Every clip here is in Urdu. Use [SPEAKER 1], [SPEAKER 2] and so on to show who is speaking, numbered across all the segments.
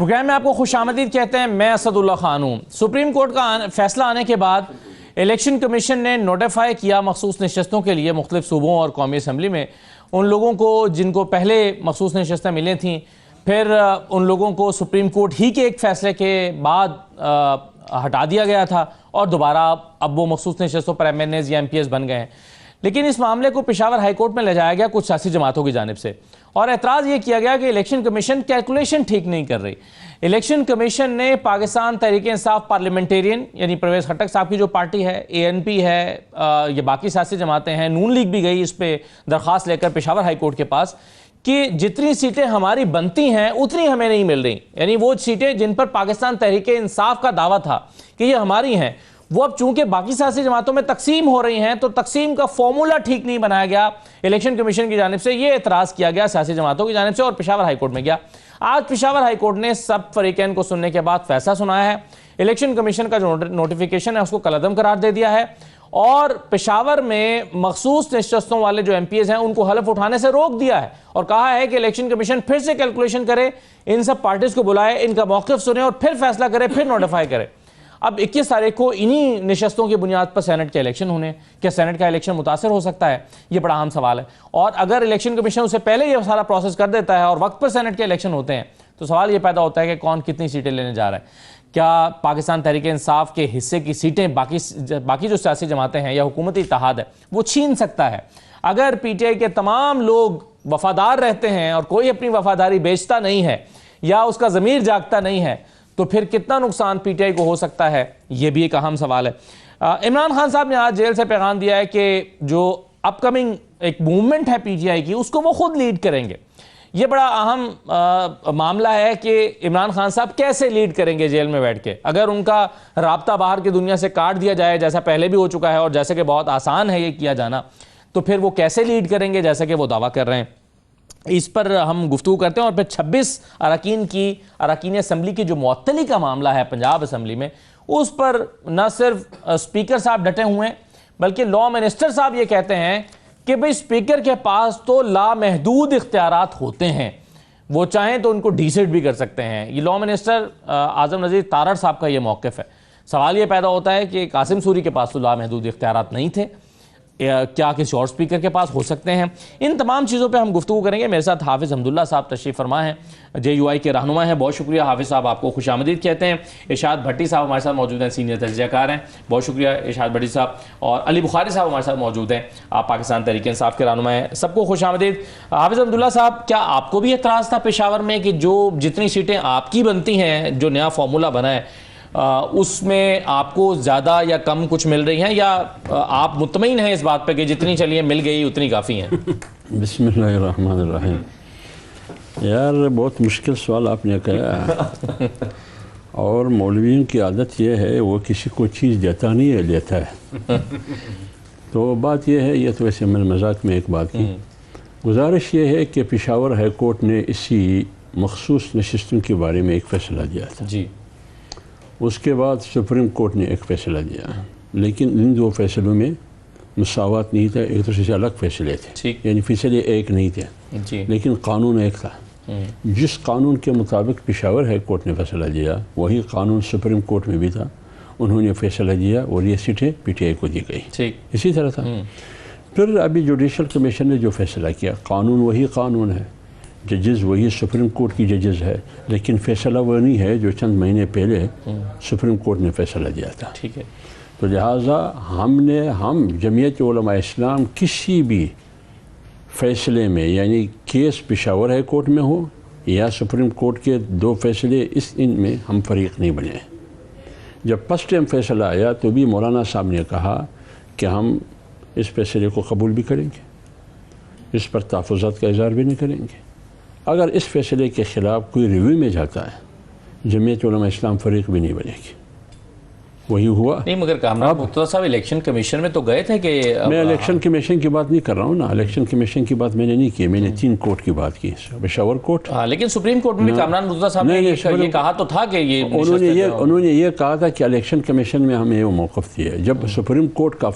[SPEAKER 1] پروگرام میں آپ کو خوش آمدید کہتے ہیں. میں اسد اللہ خان ہوں. سپریم کورٹ کا فیصلہ آنے کے بعد الیکشن کمیشن نے نوٹیفائی کیا مخصوص نشستوں کے لیے مختلف صوبوں اور قومی اسمبلی میں ان لوگوں کو جن کو پہلے مخصوص نشستیں ملیں تھیں، پھر ان لوگوں کو سپریم کورٹ ہی کے ایک فیصلے کے بعد ہٹا دیا گیا تھا اور دوبارہ اب وہ مخصوص نشستوں پر ایم این ایز یا ایم پی ایس بن گئے ہیں. لیکن اس معاملے کو پشاور ہائی کورٹ میں لے جایا گیا کچھ سیاسی جماعتوں کی جانب سے، اور اعتراض یہ کیا گیا کہ الیکشن کمیشن کیلکولیشن ٹھیک نہیں کر رہی. الیکشن کمیشن نے پاکستان تحریک انصاف پارلیمنٹیرین یعنی پرویز خٹک صاحب کی جو پارٹی ہے، اے این پی ہے، یہ باقی سیاسی جماعتیں ہیں، نون لیگ بھی گئی اس پہ درخواست لے کر پشاور ہائی کورٹ کے پاس کہ جتنی سیٹیں ہماری بنتی ہیں اتنی ہمیں نہیں مل رہی. یعنی وہ سیٹیں جن پر پاکستان تحریک انصاف کا دعویٰ تھا کہ یہ ہماری ہیں، وہ اب چونکہ باقی سیاسی جماعتوں میں تقسیم ہو رہی ہیں تو تقسیم کا فارمولا ٹھیک نہیں بنایا گیا الیکشن کمیشن کی جانب سے. یہ اعتراض کیا گیا سیاسی جماعتوں کی جانب سے اور پشاور ہائی کورٹ میں گیا. آج پشاور ہائی کورٹ نے سب فریقین کو سننے کے بعد فیصلہ سنایا ہے. الیکشن کمیشن کا جو نوٹیفیکیشن ہے اس کو کالعدم قرار دے دیا ہے اور پشاور میں مخصوص نشستوں والے جو ایم پی ایز ہیں ان کو حلف اٹھانے سے روک دیا ہے اور کہا ہے کہ الیکشن کمیشن پھر سے کیلکولیشن کرے، ان سب پارٹیز کو بلائے، ان کا موقف سنے اور پھر فیصلہ کرے، پھر نوٹیفائی کرے. اب 21 تاریخ کو انہی نشستوں کی بنیاد پر سینٹ کے الیکشن ہونے، کیا سینٹ کا الیکشن متاثر ہو سکتا ہے؟ یہ بڑا اہم سوال ہے. اور اگر الیکشن کمیشن اسے پہلے یہ سارا پروسیس کر دیتا ہے اور وقت پر سینٹ کے الیکشن ہوتے ہیں تو سوال یہ پیدا ہوتا ہے کہ کون کتنی سیٹیں لینے جا رہا ہے. کیا پاکستان تحریک انصاف کے حصے کی سیٹیں باقی جو سیاسی جماعتیں ہیں یا حکومتی اتحاد ہے وہ چھین سکتا ہے؟ اگر پی ٹی آئی کے تمام لوگ وفادار رہتے ہیں اور کوئی اپنی وفاداری بیچتا نہیں ہے یا اس کا ضمیر جاگتا نہیں ہے تو پھر کتنا نقصان پی ٹی آئی کو ہو سکتا ہے؟ یہ بھی ایک اہم سوال ہے. عمران خان صاحب نے آج جیل سے پیغام دیا ہے کہ جو اپ کمنگ ایک موومنٹ ہے پی ٹی آئی کی اس کو وہ خود لیڈ کریں گے. یہ بڑا اہم معاملہ ہے کہ عمران خان صاحب کیسے لیڈ کریں گے جیل میں بیٹھ کے. اگر ان کا رابطہ باہر کی دنیا سے کاٹ دیا جائے جیسا پہلے بھی ہو چکا ہے اور جیسے کہ بہت آسان ہے یہ کیا جانا، تو پھر وہ کیسے لیڈ کریں گے جیسا کہ وہ دعویٰ کر رہے ہیں؟ اس پر ہم گفتگو کرتے ہیں. اور پھر 26 اراکین اسمبلی کی جو معطلی کا معاملہ ہے پنجاب اسمبلی میں، اس پر نہ صرف اسپیکر صاحب ڈٹے ہوئے ہیں بلکہ لاء منسٹر صاحب یہ کہتے ہیں کہ بھئی اسپیکر کے پاس تو لامحدود اختیارات ہوتے ہیں، وہ چاہیں تو ان کو ڈی سیٹ بھی کر سکتے ہیں. یہ لاء منسٹر اعظم نذیر تارڑ صاحب کا یہ موقف ہے. سوال یہ پیدا ہوتا ہے کہ قاسم سوری کے پاس تو لامحدود اختیارات نہیں تھے، کیا کسی اور سپیکر کے پاس ہو سکتے ہیں؟ ان تمام چیزوں پہ ہم گفتگو کریں گے. میرے ساتھ حافظ حمداللہ صاحب تشریف فرما ہیں، جے یو آئی کے رہنما ہیں. بہت شکریہ حافظ صاحب، آپ کو خوش آمدید کہتے ہیں. ارشاد بھٹی صاحب ہمارے ساتھ موجود ہیں، سینئر تجزیہ کار ہیں. بہت شکریہ ارشاد بھٹی صاحب. اور علی بخاری صاحب ہمارے ساتھ موجود ہیں، آپ پاکستان تحریک انصاف کے رہنما ہیں. سب کو خوش آمدید. حافظ حمداللہ صاحب، کیا آپ کو بھی اعتراض تھا پشاور میں کہ جو جتنی سیٹیں آپ کی بنتی ہیں، جو نیا فارمولا بنا ہے، اس میں آپ کو زیادہ یا کم کچھ مل رہی ہیں، یا آپ مطمئن ہیں اس بات پہ کہ جتنی چلیے مل گئی اتنی کافی ہیں؟
[SPEAKER 2] بسم اللہ الرحمن الرحیم. یار بہت مشکل سوال آپ نے کہا، اور مولویوں کی عادت یہ ہے وہ کسی کو چیز دیتا نہیں ہے، لیتا ہے. تو بات یہ ہے، یہ تو ویسے میں مذاق میں ایک بات کی گزارش یہ ہے کہ پشاور ہائی کورٹ نے اسی مخصوص نشستوں کے بارے میں ایک فیصلہ دیا تھا.
[SPEAKER 1] جی.
[SPEAKER 2] اس کے بعد سپریم کورٹ نے ایک فیصلہ دیا، لیکن ان دو فیصلوں میں مساوات نہیں تھا، ایک دوسرے سے الگ فیصلے تھے. یعنی فیصلے ایک نہیں تھے لیکن قانون ایک تھا. جس قانون کے مطابق پشاور ہائی کورٹ نے فیصلہ دیا وہی قانون سپریم کورٹ میں بھی تھا. انہوں نے فیصلہ دیا اور یہ سیٹیں پی ٹی آئی کو دی گئی. اسی طرح تھا. پھر ابھی جوڈیشل کمیشن نے جو فیصلہ کیا، قانون وہی قانون ہے، ججز وہی سپریم کورٹ کی ججز ہے، لیکن فیصلہ وہ نہیں ہے جو چند مہینے پہلے سپریم کورٹ نے فیصلہ دیا تھا.
[SPEAKER 1] ٹھیک ہے.
[SPEAKER 2] تو لہٰذا ہم جمعیت علماء اسلام کسی بھی فیصلے میں، یعنی کیس پشاور ہائی کورٹ میں ہو یا سپریم کورٹ کے دو فیصلے، ان میں ہم فریق نہیں بنے. جب فرسٹ ٹائم فیصلہ آیا تو بھی مولانا صاحب نے کہا کہ ہم اس فیصلے کو قبول بھی کریں گے، اس پر تحفظات کا اظہار بھی نہیں کریں گے. اگر اس فیصلے کے خلاف کوئی ریویو میں جاتا ہے، جمعیت علماء اسلام فریق بھی نہیں بنے گی. وہی ہوا.
[SPEAKER 1] نہیں مگر کامران مرتضیٰ صاحب الیکشن کمیشن میں تو گئے تھے کہ
[SPEAKER 2] میں الیکشن کمیشن کی بات نہیں کر رہا ہوں نا، الیکشن کمیشن کی بات میں نے نہیں کی، میں نے 3 کورٹ کی بات کی. پشاور کورٹ،
[SPEAKER 1] لیکن سپریم کورٹ میں بھی کامران مرتضیٰ صاحب نے یہ کہا تو تھا کہ
[SPEAKER 2] انہوں نے یہ کہا تھا کہ الیکشن کمیشن میں ہمیں وہ موقف دیا. جب سپریم کورٹ کا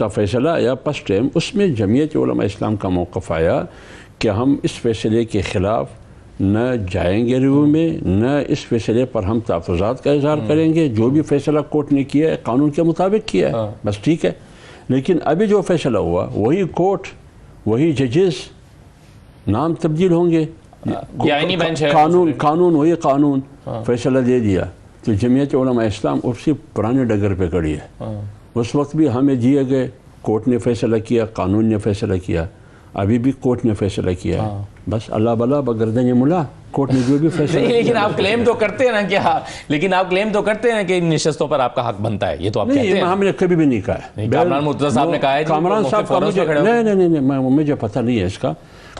[SPEAKER 2] فیصلہ آیا فرسٹ ٹائم، اس میں جمعیت علماء اسلام کا موقف آیا کہ ہم اس فیصلے کے خلاف نہ جائیں گے ریویو میں، نہ اس فیصلے پر ہم تحفظات کا اظہار کریں گے. جو بھی فیصلہ کورٹ نے کیا ہے قانون کے مطابق کیا ہے، بس ٹھیک ہے. لیکن ابھی جو فیصلہ ہوا وہی کورٹ، وہی ججز، نام تبدیل ہوں گے، قانون وہی قانون فیصلہ دے دیا. تو جمعیت علماء اسلام اسی پرانے ڈگر پہ کڑی ہے. اس وقت بھی ہمیں دیے گئے، کورٹ نے فیصلہ کیا، قانون نے فیصلہ کیا، ابھی بھی کورٹ نے فیصلہ کیا ہے. بس اللہ بلا بگردن ملا، کورٹ نے جو بھی فیصلہ کیا.
[SPEAKER 1] لیکن آپ کلیم تو کرتے ہیں نا کہ لیکن آپ کلیم تو کرتے ہیں کہ ان نشستوں پر آپ کا حق بنتا ہے، یہ تو آپ کہتے ہیں.
[SPEAKER 2] ہم نے کبھی بھی نہیں کہا ہے.
[SPEAKER 1] کامران مرتضیٰ صاحب نے کہا ہے،
[SPEAKER 2] کامران صاحب نہیں، مجھے پتہ نہیں ہے اس کا.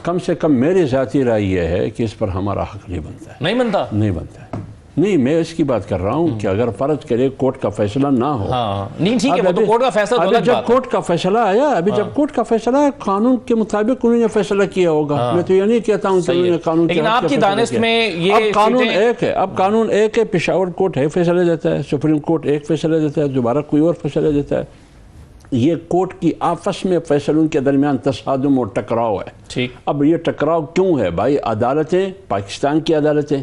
[SPEAKER 2] کم سے کم میری ذاتی رائے یہ ہے کہ اس پر ہمارا حق نہیں بنتا ہے. نہیں بنتا ہے. نہیں، میں اس کی بات کر رہا ہوں کہ اگر فرض کرے کورٹ کا فیصلہ نہ ہو.
[SPEAKER 1] نہیں ٹھیک ہے، وہ تو کورٹ کا فیصلہ
[SPEAKER 2] ابھی جب کورٹ کا فیصلہ آیا، ابھی جب کورٹ کا فیصلہ ہے، قانون کے مطابق انہوں نے فیصلہ کیا ہوگا. میں تو یہ نہیں کہتا ہوں کہ انہوں نے قانون کے
[SPEAKER 1] لیکن آپ کی دانست میں یہ
[SPEAKER 2] اب قانون ایک ہے. اب قانون ایک ہے. پشاور کورٹ ہے فیصلہ دیتا ہے، سپریم کورٹ ایک فیصلہ دیتا ہے، دوبارہ کوئی اور فیصلہ دیتا ہے. یہ کورٹ کی آپس میں فیصلوں کے درمیان تصادم اور ٹکراؤ ہے. اب یہ ٹکراؤ کیوں ہے بھائی؟ عدالتیں پاکستان کی عدالتیں،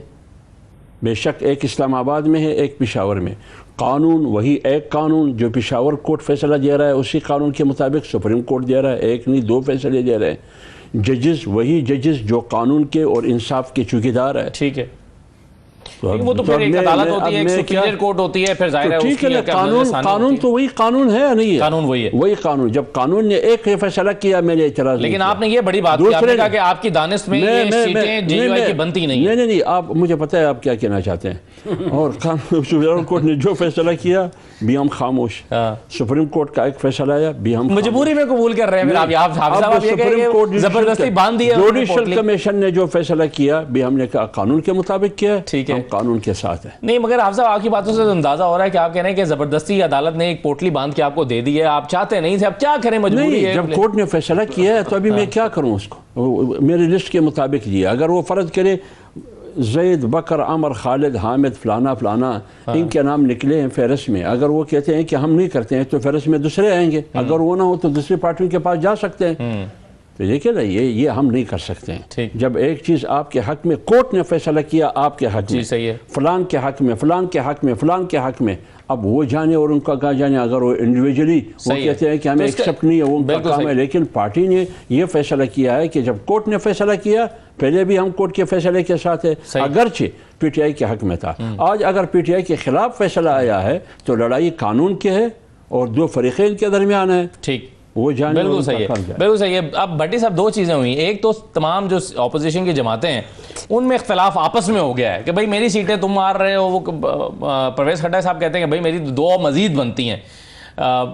[SPEAKER 2] بے شک ایک اسلام آباد میں ہے، ایک پشاور میں. قانون وہی ایک قانون جو پشاور کورٹ فیصلہ دے رہا ہے، اسی قانون کے مطابق سپریم کورٹ دے رہا ہے. ایک نہیں، دو فیصلے دے رہے ہیں. ججز وہی ججز جو قانون کے اور انصاف کے چوکیدار ہے.
[SPEAKER 1] ٹھیک ہے، وہ تو پھر ایک عدالت ہوتی ہے، ایک سپیریئر کورٹ ہوتی ہے، پھر ظاہر ہے
[SPEAKER 2] ٹھیک ہے. قانون تو وہی قانون ہے، نہیں ہے
[SPEAKER 1] قانون وہی ہے،
[SPEAKER 2] وہی قانون. جب قانون نے ایک فیصلہ کیا، میں نے اعتراض.
[SPEAKER 1] لیکن آپ نے یہ بڑی بات کہا کہ آپ کی دانست میں یہ سیٹیں جے یو آئی کی بنتی نہیں ہیں.
[SPEAKER 2] نہیں، آپ مجھے پتہ ہے آپ کیا کہنا چاہتے ہیں. اور سپریم کورٹ نے جو فیصلہ کیا بھی ہم خاموش. سپریم کورٹ کا ایک فیصلہ آیا بھی ہم
[SPEAKER 1] مجبوری میں قبول کر رہے ہیں. زبردستی باندھ دیا.
[SPEAKER 2] جوڈیشل کمیشن نے جو فیصلہ کیا بھی ہم نے کہا قانون کے مطابق کیا، ہم قانون کے ساتھ ہے.
[SPEAKER 1] نہیں مگر حافظ صاحب، آپ کی باتوں سے اندازہ ہو رہا ہے کہ آپ کہہ رہے ہیں کہ زبردستی عدالت نے ایک پوٹلی باندھ کے آپ کو دے دی ہے، آپ چاہتے نہیں تھے، اب کیا کریں، مجبوری ہے.
[SPEAKER 2] جب کورٹ نے فیصلہ کیا ہے تو ابھی میں کیا کروں اس کو؟ میری لسٹ کے مطابق دیا. اگر وہ فرض کرے زید، بکر، عمر، خالد، حامد، فلانا ان کے نام نکلے ہیں فہرست میں، اگر وہ کہتے ہیں کہ ہم نہیں کرتے ہیں تو فہرست میں دوسرے آئیں گے. اگر وہ نہ ہو تو دوسری پارٹیوں کے پاس جا سکتے ہیں. تو دیکھیں نا، یہ ہم نہیں کر سکتے ہیں. جب ایک چیز آپ کے حق میں کورٹ نے فیصلہ کیا، آپ کے حق میں، فلان کے حق میں، فلان کے حق میں، فلان کے حق میں، اب وہ جانے اور ان کا کہاں جانے. اگر وہ انڈیویجلی وہ کہتے ہیں کہ ہمیں ایکسپٹ نہیں ہے، وہ ان کا کام ہے. لیکن پارٹی نے یہ فیصلہ کیا ہے کہ جب کورٹ نے فیصلہ کیا، پہلے بھی ہم کورٹ کے فیصلے کے ساتھ ہے، اگرچہ پی ٹی آئی کے حق میں تھا. آج اگر پی ٹی آئی کے خلاف فیصلہ آیا ہے تو لڑائی قانون کی ہے اور دو فریقین کے درمیان ہے.
[SPEAKER 1] ٹھیک،
[SPEAKER 2] وہ جانے.
[SPEAKER 1] بالکل صحیح ہے، بالکل صحیح ہے. اب بھٹی صاحب دو چیزیں ہوئی. ایک تو تمام جو اپوزیشن کی جماعتیں ہیں ان میں اختلاف آپس میں ہو گیا ہے کہ بھائی میری سیٹیں تم مار رہے ہو. وہ پرویز کھٹا صاحب کہتے ہیں کہ بھائی میری دو مزید بنتی ہیں.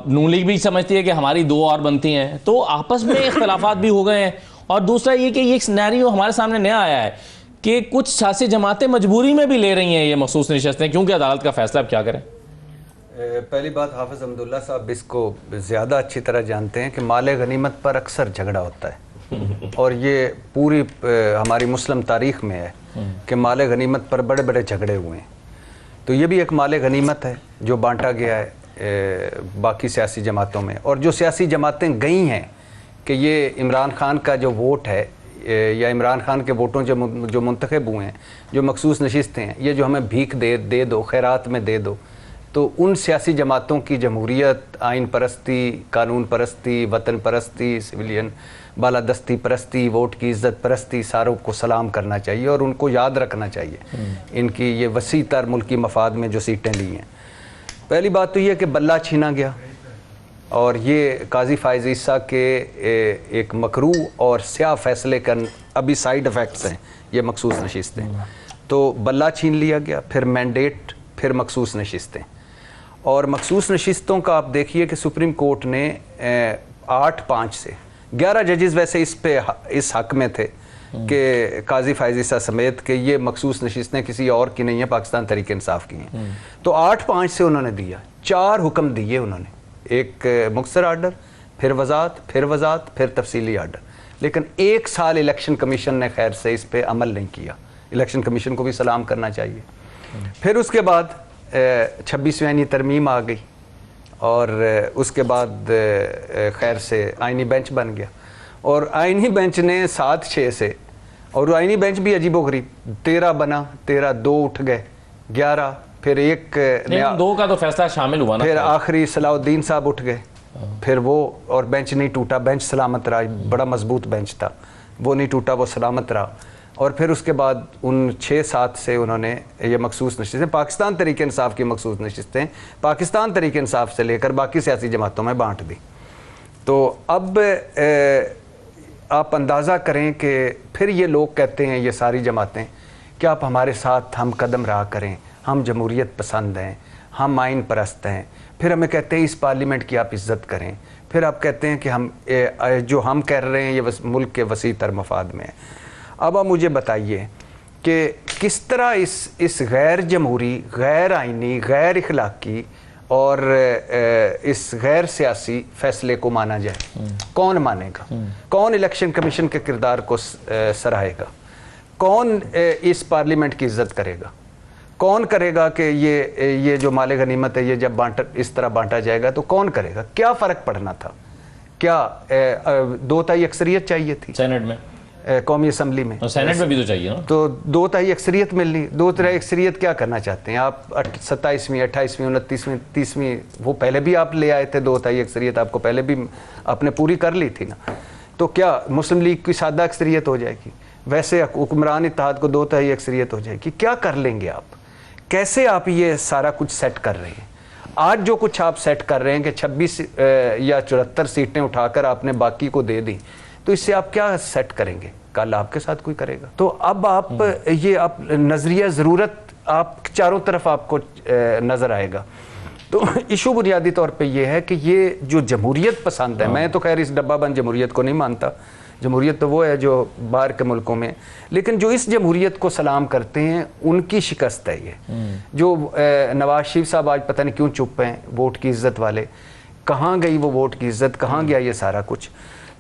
[SPEAKER 1] نون لیگ بھی سمجھتی ہے کہ ہماری دو اور بنتی ہیں. تو آپس میں اختلافات بھی ہو گئے ہیں. اور دوسرا یہ کہ یہ ایک سینیریو ہمارے سامنے نیا آیا ہے کہ کچھ سیاسی جماعتیں مجبوری میں بھی لے رہی ہیں یہ مخصوص نشستیں کیونکہ عدالت کا فیصلہ. اب کیا کریں؟
[SPEAKER 3] پہلی بات، حافظ حمداللہ صاحب اس کو زیادہ اچھی طرح جانتے ہیں کہ مال غنیمت پر اکثر جھگڑا ہوتا ہے. اور یہ پوری ہماری مسلم تاریخ میں ہے کہ مال غنیمت پر بڑے بڑے جھگڑے ہوئے ہیں. تو یہ بھی ایک مال غنیمت ہے جو بانٹا گیا ہے باقی سیاسی جماعتوں میں. اور جو سیاسی جماعتیں گئی ہیں کہ یہ عمران خان کا جو ووٹ ہے یا عمران خان کے ووٹوں جو منتخب ہوئے ہیں، جو مخصوص نشستیں ہیں، یہ جو ہمیں بھیک دے دو، خیرات میں دے دو، تو ان سیاسی جماعتوں کی جمہوریت، آئین پرستی، قانون پرستی، وطن پرستی، سویلین بالادستی پرستی، ووٹ کی عزت پرستی، ساروں کو سلام کرنا چاہیے اور ان کو یاد رکھنا چاہیے ان کی یہ وسیع تر ملکی مفاد میں جو سیٹیں لی ہیں. پہلی بات تو یہ کہ بلہ چھینا گیا، اور یہ قاضی فائز عیسیٰ کے ایک مکروہ اور سیاہ فیصلے کا ابھی سائیڈ ایفیکٹس ہیں یہ مخصوص نشستیں. تو بلہ چھین لیا گیا، پھر مینڈیٹ، پھر مخصوص نشستیں. اور مخصوص نشستوں کا آپ دیکھیے کہ سپریم کورٹ نے 8-5 سے 11 ججز ویسے اس حق میں تھے کہ قاضی فائز عیسیٰ سمیت کہ یہ مخصوص نشستیں کسی اور کی نہیں ہیں، پاکستان تحریک انصاف کی ہیں. تو 8-5 سے انہوں نے دیا، 4 حکم دیے انہوں نے، ایک مختصر آرڈر، پھر وضاحت، پھر تفصیلی آرڈر. لیکن 1 سال الیکشن کمیشن نے خیر سے اس پہ عمل نہیں کیا. الیکشن کمیشن کو بھی سلام کرنا چاہیے. پھر اس کے بعد 26ویں ترمیم آ گئی اور اس کے بعد خیر سے آئینی بینچ بن گیا. اور آئینی بینچ نے 7-6 سے اور آئینی بینچ بھی عجیب و غریب، 13 بنا، 13 2 اٹھ گئے، 11 پھر ایک نیا
[SPEAKER 1] 2 کا تو فیصلہ شامل ہوا نا،
[SPEAKER 3] پھر آخری صلاح الدین صاحب اٹھ گئے، پھر وہ اور بینچ نہیں ٹوٹا، بینچ سلامت رہا، بڑا مضبوط بینچ تھا، وہ نہیں ٹوٹا، وہ سلامت رہا. اور پھر اس کے بعد ان 6-7 سے انہوں نے یہ مخصوص نشستیں، پاکستان تحریک انصاف کی مخصوص نشستیں پاکستان تحریک انصاف سے لے کر باقی سیاسی جماعتوں میں بانٹ دی. تو اب آپ اندازہ کریں کہ پھر یہ لوگ کہتے ہیں، یہ ساری جماعتیں، کہ آپ ہمارے ساتھ ہم قدم رہا کریں، ہم جمہوریت پسند ہیں، ہم آئین پرست ہیں. پھر ہمیں کہتے ہیں اس پارلیمنٹ کی آپ عزت کریں. پھر آپ کہتے ہیں کہ ہم جو ہم کہہ رہے ہیں یہ ملک کے وسیع تر مفاد میں ہے. اب آپ مجھے بتائیے کہ کس طرح اس غیر جمہوری، غیر آئینی، غیر اخلاقی اور اس غیر سیاسی فیصلے کو مانا جائے؟ کون مانے گا؟ کون الیکشن کمیشن کے کردار کو سراہے گا؟ کون اس پارلیمنٹ کی عزت کرے گا؟ کون کرے گا کہ یہ جو مال غنیمت ہے یہ جب اس طرح بانٹا جائے گا تو کون کرے گا؟ کیا فرق پڑنا تھا؟ کیا 2/3 اکثریت چاہیے تھی
[SPEAKER 1] سینٹ میں،
[SPEAKER 3] قومی اسمبلی میں؟
[SPEAKER 1] سینٹ میں بھی تو چاہیے نا. تو
[SPEAKER 3] 2/3 اکثریت ملنی. 2/3 اکثریت کیا کرنا چاہتے ہیں آپ؟ 27ویں 28ویں 29ویں 30ویں وہ پہلے بھی آپ لے آئے تھے. 2/3 اکثریت آپ کو پہلے بھی آپ نے پوری کر لی تھی نا. تو کیا مسلم لیگ کی سادہ اکثریت ہو جائے گی؟ ویسے حکمران اتحاد کو 2/3 اکثریت ہو جائے گی. کیا کر لیں گے آپ؟ کیسے آپ یہ سارا کچھ سیٹ کر رہے ہیں؟ آج جو کچھ آپ سیٹ کر رہے ہیں کہ 26 یا 74 سیٹیں اٹھا کر آپ نے باقی کو دے دیں، تو اس سے آپ کیا سیٹ کریں گے؟ کل آپ کے ساتھ کوئی کرے گا. تو اب آپ یہ آپ نظریہ ضرورت آپ چاروں طرف آپ کو نظر آئے گا. تو ایشو بنیادی طور پہ یہ ہے کہ یہ جو جمہوریت پسند ہے، میں تو خیر اس ڈبہ بند جمہوریت کو نہیں مانتا. جمہوریت تو وہ ہے جو باہر کے ملکوں میں، لیکن جو اس جمہوریت کو سلام کرتے ہیں ان کی شکست ہے یہ. جو نواز شریف صاحب آج پتہ نہیں کیوں چپ ہیں، ووٹ کی عزت والے، کہاں گئی وہ ووٹ کی عزت، کہاں گیا یہ سارا کچھ؟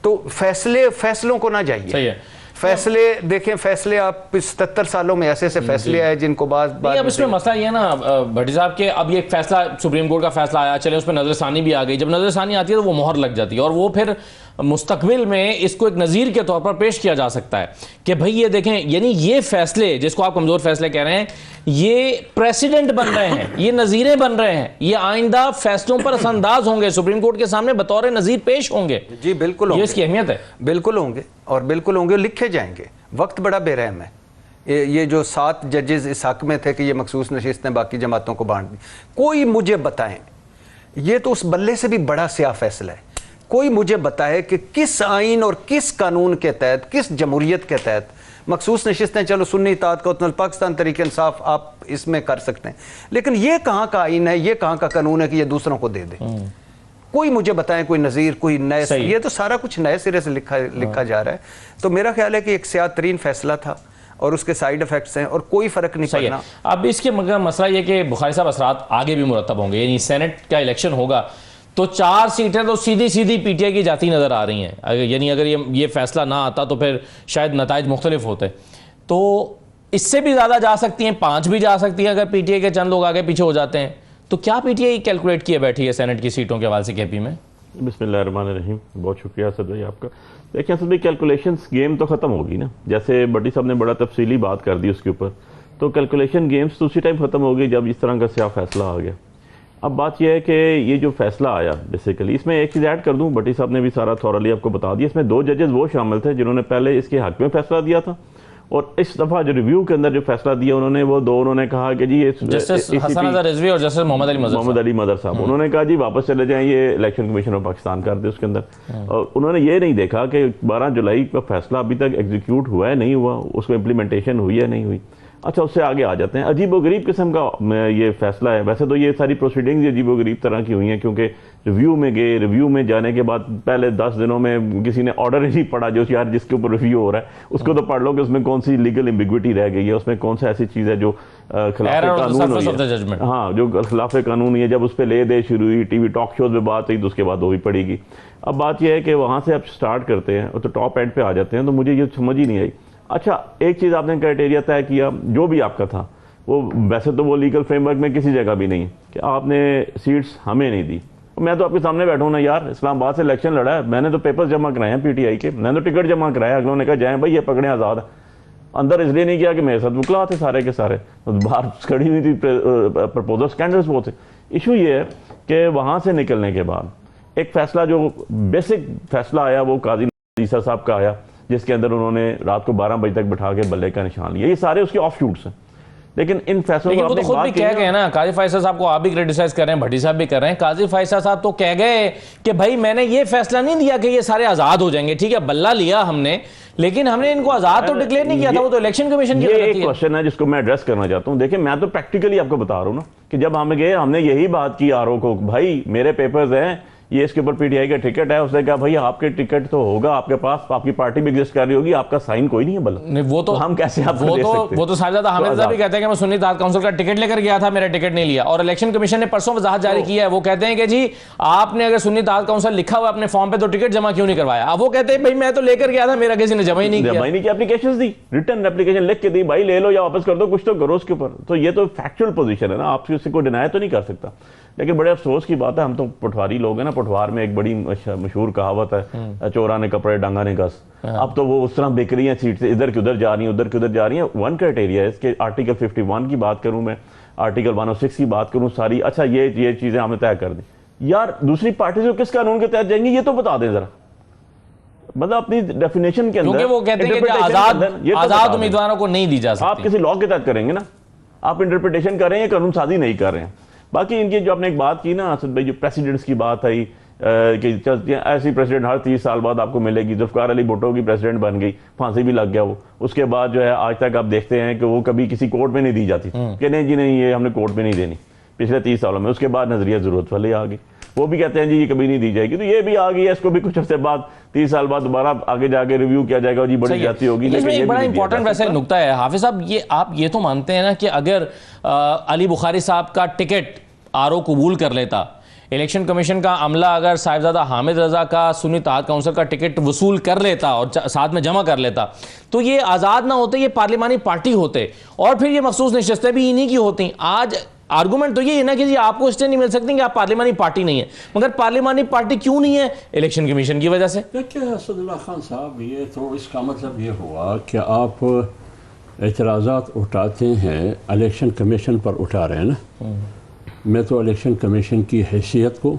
[SPEAKER 3] تو فیصلوں کو نہ جائیے.
[SPEAKER 1] صحیح ہے.
[SPEAKER 3] فیصلے دیکھیں، فیصلے آپ 77 سالوں میں ایسے فیصلے آئے جن کو بعض
[SPEAKER 1] اب اس میں مسئلہ یہ ہے نا بھٹی صاحب کہ اب یہ ایک فیصلہ سپریم کورٹ کا فیصلہ آیا، چلے اس پہ نظر ثانی بھی آ گئی. جب نظر ثانی آتی ہے تو وہ مہر لگ جاتی ہے اور وہ پھر مستقبل میں اس کو ایک نظیر کے طور پر پیش کیا جا سکتا ہے کہ بھئی یہ دیکھیں، یعنی یہ فیصلے جس کو آپ کمزور فیصلے کہہ رہے ہیں یہ پریسیڈنٹ بن رہے ہیں، یہ نظیریں بن رہے ہیں، یہ آئندہ فیصلوں پر اثر انداز ہوں گے، سپریم کورٹ کے سامنے بطور نظیر پیش ہوں گے.
[SPEAKER 3] جی بالکل،
[SPEAKER 1] یہ اس کی اہمیت ہے.
[SPEAKER 3] بالکل ہوں گے اور بالکل ہوں گے، لکھے جائیں گے. وقت بڑا بے رحم ہے. یہ جو 7 ججز اس حق میں تھے کہ یہ مخصوص نشستیں باقی جماعتوں کو بانٹ دی، کوئی مجھے بتائیں، یہ تو اس بلے سے بھی بڑا سیاہ فیصلہ ہے. کوئی مجھے بتائے کہ کس آئین اور کس قانون کے تحت، کس جمہوریت کے تحت مخصوص نشستیں، چلو سنی اتحاد کا پاکستان تحریک انصاف آپ اس میں کر سکتے ہیں، لیکن یہ کہاں کا آئین ہے، یہ کہاں کا قانون ہے کہ یہ دوسروں کو دے دے؟ کوئی مجھے بتائیں، کوئی نظیر، کوئی نئے. یہ تو سارا کچھ نئے سرے سے لکھا جا رہا ہے. تو میرا خیال ہے کہ ایک سیاہ ترین فیصلہ تھا اور اس کے سائیڈ افیکٹس ہیں اور کوئی فرق نہیں پڑنا.
[SPEAKER 1] اب اس کے مگر مسئلہ یہ کہ بخاری صاحب اثرات آگے بھی مرتب ہوں گے، یعنی سینٹ کا الیکشن ہوگا تو 4 سیٹیں تو سیدھی پی ٹی آئی کی جاتی نظر آ رہی ہیں. یعنی اگر یہ فیصلہ نہ آتا تو پھر شاید نتائج مختلف ہوتے. تو اس سے بھی زیادہ جا سکتی ہیں، 5 بھی جا سکتی ہیں اگر پی ٹی آئی کے چند لوگ آگے پیچھے ہو جاتے ہیں. تو کیا پی ٹی آئی کیلکولیٹ کیے بیٹھی ہے سینٹ کی سیٹوں کے حوالے سے کے پی میں؟
[SPEAKER 4] بسم اللہ الرحمن الرحیم. بہت شکریہ اسد بھائی آپ کا. دیکھیں اسد بھائی، کیلکولیشنز گیم تو ختم ہوگی نا، جیسے بٹی صاحب نے بڑا تفصیلی بات کر دی اس کے اوپر. تو کیلکولیشن گیمز تو اسی ٹائم ختم ہو گئی جب اس طرح کا سیاہ فیصلہ آ گیا. اب بات یہ ہے کہ یہ جو فیصلہ آیا بیسیکلی، اس میں ایک چیز ایڈ کر دوں، بٹی صاحب نے بھی سارا تھورلی آپ کو بتا دیا. اس میں 2 ججز وہ شامل تھے جنہوں نے پہلے اس کے حق میں فیصلہ دیا تھا، اور اس دفعہ جو ریویو کے اندر جو فیصلہ دیا انہوں نے کہا کہ جی
[SPEAKER 1] جسٹس حسن اظہر رضوی اور جسٹس محمد علی مظہر
[SPEAKER 4] صاحب، انہوں نے کہا جی واپس چلے جائیں، یہ الیکشن کمیشن آف پاکستان کر دے اس کے اندر. اور انہوں نے یہ نہیں دیکھا کہ 12 جولائی کا فیصلہ ابھی تک ایگزیکیوٹ ہوا ہے نہیں ہوا، اس کو امپلیمنٹیشن ہوئی ہے نہیں ہوئی. اچھا، اس سے آگے آ جاتے ہیں. عجیب و غریب قسم کا یہ فیصلہ ہے. ویسے تو یہ ساری پروسیڈنگز عجیب و غریب طرح کی ہوئی ہیں، کیونکہ ریویو میں گئے، ریویو میں جانے کے بعد پہلے 10 دنوں میں کسی نے آرڈر ہی نہیں پڑھا جو یار جس کے اوپر ریویو ہو رہا ہے اس کو تو پڑھ لو کہ اس میں کون سی لیگل ایمبیگوٹی رہ گئی ہے، اس میں کون سا ایسی چیز ہے جو خلاف قانون ہوئی ہے. ہاں، جو خلاف قانون ہوئی ہے. جب اس پہ لے دے شروع ہوئی، ٹی وی ٹاک شوز میں بات ہوئی تو اس کے بعد وہ بھی پڑے گی. اب بات یہ ہے کہ وہاں سے آپ سٹارٹ کرتے ہیں تو ٹاپ اینڈ پہ آ جاتے ہیں. تو مجھے یہ سمجھ ہی نہیں آئی. اچھا، ایک چیز آپ نے کرائٹیریا طے کیا جو بھی آپ کا تھا، وہ ویسے تو وہ لیگل فریم ورک میں کسی جگہ بھی نہیں ہے کہ آپ نے سیٹس ہمیں نہیں دی. میں تو آپ کے سامنے بیٹھا ہوں نا یار، اسلام آباد سے الیکشن لڑا ہے، میں نے تو پیپرز جمع کرائے ہیں پی ٹی آئی کے، میں نے تو ٹکٹ جمع کرایا، اگلوں نے کہا جائیں بھائی یہ پکڑیں آزاد ہے. اندر اس لیے نہیں کیا کہ میرے ساتھ وکلا تھے سارے کے سارے, باہر کھڑی ہوئی تھی پرپوزل اسکینڈلس وہ تھے. ایشو یہ ہے کہ وہاں سے نکلنے کے بعد ایک فیصلہ جو بیسک فیصلہ آیا وہ قاضی عیسیٰ صاحب کا آیا, جس کے اندر انہوں نے رات کو 12 بجے تک بٹھا کے بلے کا نشان لیا. یہ سارے اس کے آف شوٹس ہیں. لیکن ان فیصلوں
[SPEAKER 1] کو تو خود بھی کہہ گئے نا, قاضی فیصل صاحب کو آپ بھی کریٹیسائز کر رہے ہیں, بھٹی صاحب بھی کر رہے ہیں, قاضی فیصل صاحب تو کہہ گئے کہ بھائی میں نے یہ فیصلہ نہیں دیا کہ یہ سارے آزاد ہو جائیں گے, ٹھیک ہے بلہ لیا ہم نے, لیکن ہم نے ان کو آزاد تو ڈکلیئر نہیں کیا تھا, وہ تو الیکشن کمیشن کی غلطی ہے.
[SPEAKER 4] یہ ایک کوشچن ہے جس کو میں ایڈریس کرنا چاہتا ہوں. دیکھیں میں تو پریکٹیکلی آپ کو بتا رہا ہوں نا کہ جب ہم گئے ہم نے یہی بات کی آر او کو, بھائی میرے پیپرز ہیں, یہ اس کے اوپر پی ٹی آئی کا ٹکٹ ہے. اس نے کہا بھائی آپ کے ٹکٹ تو ہوگا آپ کے پاس, آپ کی پارٹی بھی ایگزسٹ کر رہی ہوگی, آپ کا سائن کوئی نہیں ہے بلکہ
[SPEAKER 1] وہ تو
[SPEAKER 4] ہم کیسے آپ کو دے سکتے ہیں.
[SPEAKER 1] وہ تو صاحبزادہ حامد رضا بھی کہتے ہیں کہ میں سنی اتحاد کونسل کا ٹکٹ لے کر گیا تھا, میرا ٹکٹ نہیں لیا, اور الیکشن کمیشن نے پرسوں وضاحت جاری کی ہے, وہ کہتے ہیں کہ جی آپ نے اگر سنی اتحاد کونسل لکھا ہوا اپنے فارم پہ تو ٹکٹ جمع کیوں نہیں کروایا. اب وہ کہتے ہیں بھائی میں تو لے کر گیا تھا, میرا کسی نے جمع ہی نہیں کیا.
[SPEAKER 4] اپلیکیشن دی, ریٹن اپلیکیشن لکھ کے دی, بھائی لے لو یا واپس کر دو, کچھ تو کرو اس کے اوپر. تو یہ تو فیکچوئل پوزیشن ہے نا, آپ اس کو ڈینائی تو نہیں کر سکتا. لیکن بڑے افسوس کی بات ہے, ہم تو پٹواری لوگ ہیں نا, پٹوار میں ایک بڑی مشہور کہاوت ہے, چورا نے کپڑے ڈانگا نے گس. اب تو وہ اس طرح بک رہی ہیں سیٹ سے, ادھر کی ادھر جا رہی ہیں, ادھر کی ادھر جا رہی ہیں. ون کرائٹیریا ہے اس کے, آرٹیکل 51 کی بات کروں میں, آرٹیکل 106 کی بات کروں ساری, اچھا یہ چیزیں ہم نے طے کر دیں. یار دوسری پارٹی سے کس قانون کے تحت جائیں گے یہ تو بتا دیں ذرا, مطلب اپنی ڈیفینیشن کے اندر,
[SPEAKER 1] کیونکہ وہ کہتے ہیں کہ آزاد امیدواروں کو نہیں دی جا سکتی.
[SPEAKER 4] آپ کسی لاء کے تحت کریں گے نا, آپ انٹرپریٹیشن کر رہے ہیں, قانون سازی نہیں کر رہے ہیں. باقی ان کی جو آپ نے ایک بات کی نا اسد بھائی, جو پریسیڈنٹس کی بات آئی کہ چلتی ہیں ایسی پریسیڈنٹ ہر 30 سال بعد آپ کو ملے گی. ذوالفقار علی بھٹو کی پریسیڈنٹ بن گئی, پھانسی بھی لگ گیا وہ. اس کے بعد جو ہے آج تک آپ دیکھتے ہیں کہ وہ کبھی کسی کورٹ میں نہیں دی جاتی کہ نہیں جی نہیں یہ ہم نے کورٹ میں نہیں دینی, پچھلے 30 سالوں میں. اس کے بعد نظریہ ضرورت والے آ گئی, وہ بھی کہتے ہیں جی یہ کبھی نہیں دی جائے گی. تو یہ بھی آ گئی ہے, اس کو بھی کچھ عرصے بعد 30 سال بعد دوبارہ آگے جا کے ریویو کیا جائے گا, جی بڑی جاتی ہوگی.
[SPEAKER 1] لیکن ایک بڑا امپورٹنٹ ویسے نکتہ ہے حافظ صاحب, یہ آپ یہ تو مانتے ہیں نا کہ اگر علی بخاری صاحب کا ٹکٹ آر او قبول کر لیتا, الیکشن کمیشن کا عملہ اگر صاحبزادہ حامد رضا کا سنی اتحاد کونسل کا ٹکٹ وصول کر لیتا اور ساتھ میں جمع کر لیتا, تو یہ آزاد نہ ہوتے, یہ پارلیمانی پارٹی ہوتے, اور پھر یہ مخصوص نشستیں بھی انہی کی ہوتی. آج آرگومنٹ تو یہ ہے نا کہ جی آپ کو اس لیے نہیں مل سکتی کہ آپ پارلیمانی پارٹی نہیں ہے, مگر پارلیمانی پارٹی کیوں نہیں ہے؟ الیکشن کمیشن کی وجہ سے.
[SPEAKER 2] دیکھیے اسد اللہ خان صاحب, یہ تو اس کا مطلب یہ ہوا کہ آپ اعتراضات اٹھاتے ہیں, الیکشن کمیشن پر اٹھا رہے ہیں نا. میں تو الیکشن کمیشن کی حیثیت کو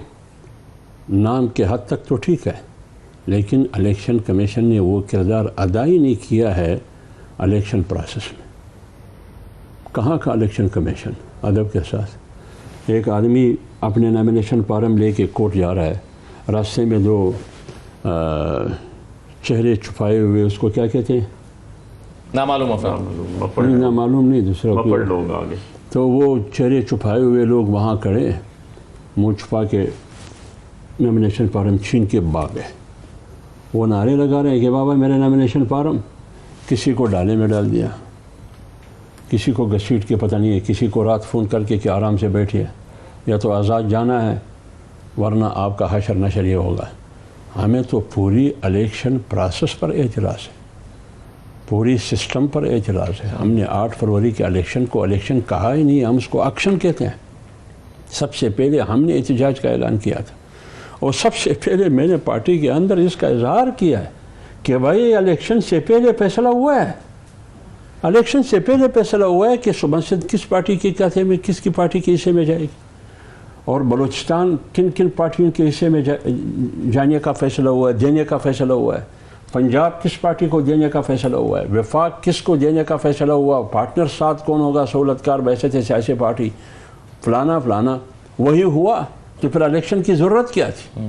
[SPEAKER 2] نام کے حد تک تو ٹھیک ہے, لیکن الیکشن کمیشن نے وہ کردار ادا ہی نہیں کیا ہے الیکشن پروسیس میں. کہاں کا الیکشن کمیشن ادب کے ساتھ, ایک آدمی اپنے نامینیشن فارم لے کے کورٹ جا رہا ہے, راستے میں دو چہرے چھپائے ہوئے, اس کو کیا کہتے ہیں,
[SPEAKER 1] نامعلوم افراد,
[SPEAKER 2] نامعلوم نہیں دوسرا کوئی
[SPEAKER 4] لوگ آگے, تو
[SPEAKER 2] وہ چہرے چھپائے ہوئے لوگ وہاں کھڑے, منہ چھپا کے نامینیشن فارم چھین کے بھاگ گئے. وہ نعرے لگا رہے ہیں کہ بابا میرے نامینیشن فارم, کسی کو ڈالے میں ڈال دیا, کسی کو گھسیٹ کے پتہ نہیں ہے, کسی کو رات فون کر کے کہ آرام سے بیٹھیے, یا تو آزاد جانا ہے ورنہ آپ کا حشر نشر یہ ہوگا. ہمیں تو پوری الیکشن پروسیس پر اعتراض ہے, پوری سسٹم پر اعتراض ہے. ہم نے 8 فروری کے الیکشن کو الیکشن کہا ہی نہیں, ہم اس کو ایکشن کہتے ہیں. سب سے پہلے ہم نے احتجاج کا اعلان کیا تھا, اور سب سے پہلے میں نے پارٹی کے اندر اس کا اظہار کیا ہے کہ بھائی الیکشن سے پہلے فیصلہ ہوا ہے, الیکشن سے پہلے فیصلہ ہوا ہے کہ سبنسد کس پارٹی کے کھاتے میں, کس کی پارٹی کے حصے میں جائے گی, اور بلوچستان کن کن پارٹیوں کے حصے میں جانے کا فیصلہ ہوا ہے, دینے کا فیصلہ ہوا ہے. پنجاب کس پارٹی کو دینے کا فیصلہ ہوا ہے, وفاق کس کو دینے کا فیصلہ ہوا, پارٹنر ساتھ کون ہوگا, سہولت کار بحثیت سیاسی پارٹی, فلانا فلانا, وہی ہوا. تو پھر الیکشن کی ضرورت کیا تھی؟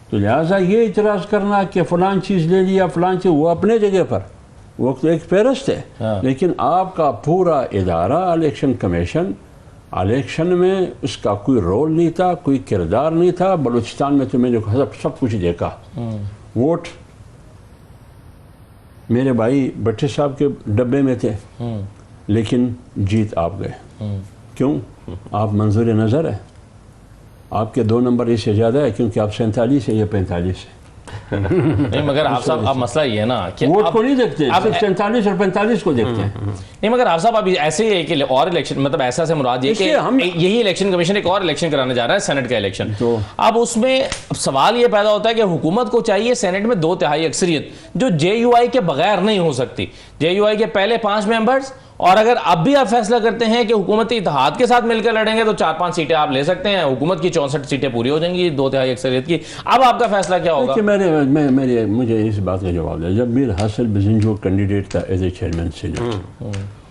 [SPEAKER 2] تو لہٰذا یہ اعتراض کرنا کہ فلان چیز لے لیا فلان چیز, وہ اپنے جگہ پر, وہ تو ایک فہرست ہے, لیکن آپ کا پورا ادارہ الیکشن کمیشن, الیکشن میں اس کا کوئی رول نہیں تھا, کوئی کردار نہیں تھا. بلوچستان میں تو میں نے سب کچھ دیکھا, ووٹ میرے بھائی بھٹی صاحب کے ڈبے میں تھے, لیکن جیت آپ گئے. کیوں؟ آپ منظور نظر ہے, آپ کے 2 نمبر اس سے زیادہ ہے, کیونکہ آپ 47 ہے, یہ 45 ہے.
[SPEAKER 1] نہیں مگر آپ صاحب اب مسئلہ یہ ہے نا کہ
[SPEAKER 2] ووٹ کو نہیں دیکھتے, صرف 47 اور 45 کو دیکھتے ہیں.
[SPEAKER 1] نہیں مگر آپ صاحب ابھی ایسے ہی کہ اور الیکشن, مطلب ایسا سے مراد یہ کہ یہی الیکشن کمیشن ایک اور الیکشن کرانے جا رہا ہے, سینٹ کا الیکشن. اب اس میں سوال یہ پیدا ہوتا ہے کہ حکومت کو چاہیے سینٹ میں 2/3 اکثریت جو JUI کے بغیر نہیں ہو سکتی. JUI کے پہلے 5 ممبرز, اور اگر اب بھی آپ فیصلہ کرتے ہیں کہ حکومتی اتحاد کے ساتھ مل کر لڑیں گے تو 4-5 سیٹیں آپ لے سکتے ہیں, حکومت کی 64 سیٹیں پوری ہو جائیں گی 2/3 اکثریت کی. اب آپ کا فیصلہ کیا ہوگا؟
[SPEAKER 2] مجھے اس بات کا جواب دیا, جب میر حاصل بزنجو کینڈیڈیٹ تھا ایز اے چیئرمین سینٹ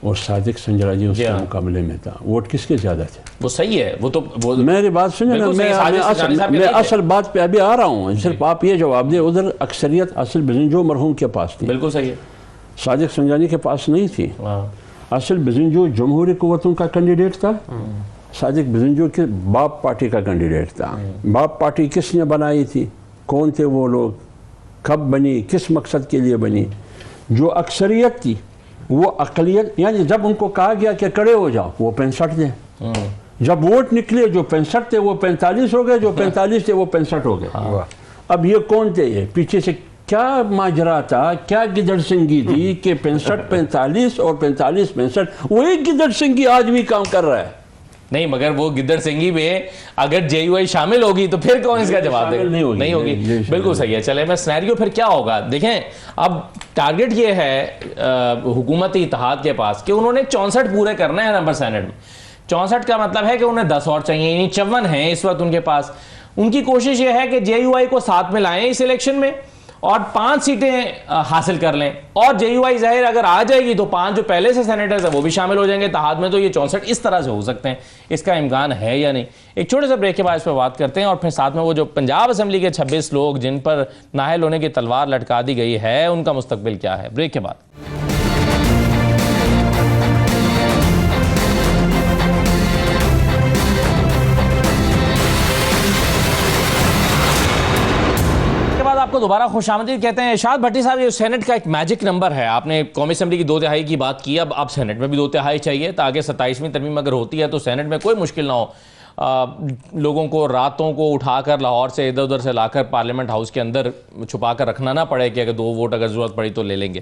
[SPEAKER 2] اور صادق سنجراجی اس کے مقابلے میں تھا, ووٹ کس کے زیادہ تھے؟
[SPEAKER 1] وہ صحیح ہے, وہ تو
[SPEAKER 2] میری بات سنیں نا, میں اصل بات پہ ابھی آ رہا ہوں, صرف آپ یہ جواب دیں. ادھر اکثریت اصل بزنجو مرحوم کے پاس تھی,
[SPEAKER 1] بالکل صحیح ہے,
[SPEAKER 2] صادق سنجرانی کے پاس نہیں تھی. اصل بزنجو جمہوری قوتوں کا کینڈیڈیٹ تھا, صادق بزنجو کے باپ پارٹی کا کینڈیڈیٹ تھا. باپ پارٹی کس نے بنائی تھی, کون تھے وہ لوگ, کب بنی, کس مقصد کے لیے بنی؟ جو اکثریت تھی وہ اقلیت, یعنی جب ان کو کہا گیا کہ کھڑے ہو جاؤ وہ 65 تھے, جب ووٹ نکلے جو 65 تھے وہ 45 ہو گئے, جو 45 تھے وہ 65 ہو گئے. اب یہ کون تھے, یہ پیچھے سے کیا ماجرا تھا, کیا گدڑ سنگی تھی کہ 65-45 اور 45-65, وہی گدڑ سنگی آج بھی کام کر رہا ہے.
[SPEAKER 1] نہیں مگر وہ گدڑ سنگی میں اگر JUI شامل ہوگی تو پھر کون اس کا جواب دے گا؟ نہیں ہوگی. بالکل صحیح ہے. چلے میں سینیریو پھر کیا ہوگا دیکھیں. اب ٹارگٹ یہ ہے حکومتی اتحاد کے پاس کہ انہوں نے 64 پورے کرنے ہیں نمبر سینٹ میں. 64 کا مطلب ہے کہ انہیں 10 اور چاہیے, یعنی 54 ہیں اس وقت ان کے پاس. ان کی کوشش یہ ہے کہ JUI کو ساتھ میں لائیں اس الیکشن میں اور 5 سیٹیں حاصل کر لیں, اور JUI ظاہر اگر آ جائے گی تو 5 جو پہلے سے سینیٹرز ہیں وہ بھی شامل ہو جائیں گے اتحاد میں. تو یہ 64 اس طرح سے ہو سکتے ہیں, اس کا امکان ہے یا نہیں؟ ایک چھوٹے سے بریک کے بعد اس پہ بات کرتے ہیں, اور پھر ساتھ میں وہ جو پنجاب اسمبلی کے 26 لوگ جن پر نااہل ہونے کی تلوار لٹکا دی گئی ہے ان کا مستقبل کیا ہے. بریک کے بعد. آپ کو دوبارہ خوش آمدید کہتے ہیں. ارشاد بھٹی صاحب, یہ سینٹ کا ایک میجک نمبر ہے, آپ نے قومی اسمبلی کی 2/3 کی بات کی, اب آپ سینٹ میں بھی 2/3 چاہیے تاکہ 27ویں ترمیم اگر ہوتی ہے تو سینٹ میں کوئی مشکل نہ ہو, لوگوں کو راتوں کو اٹھا کر لاہور سے ادھر ادھر سے لا کر پارلیمنٹ ہاؤس کے اندر چھپا کر رکھنا نہ پڑے کہ اگر 2 ووٹ اگر ضرورت پڑی تو لے لیں گے.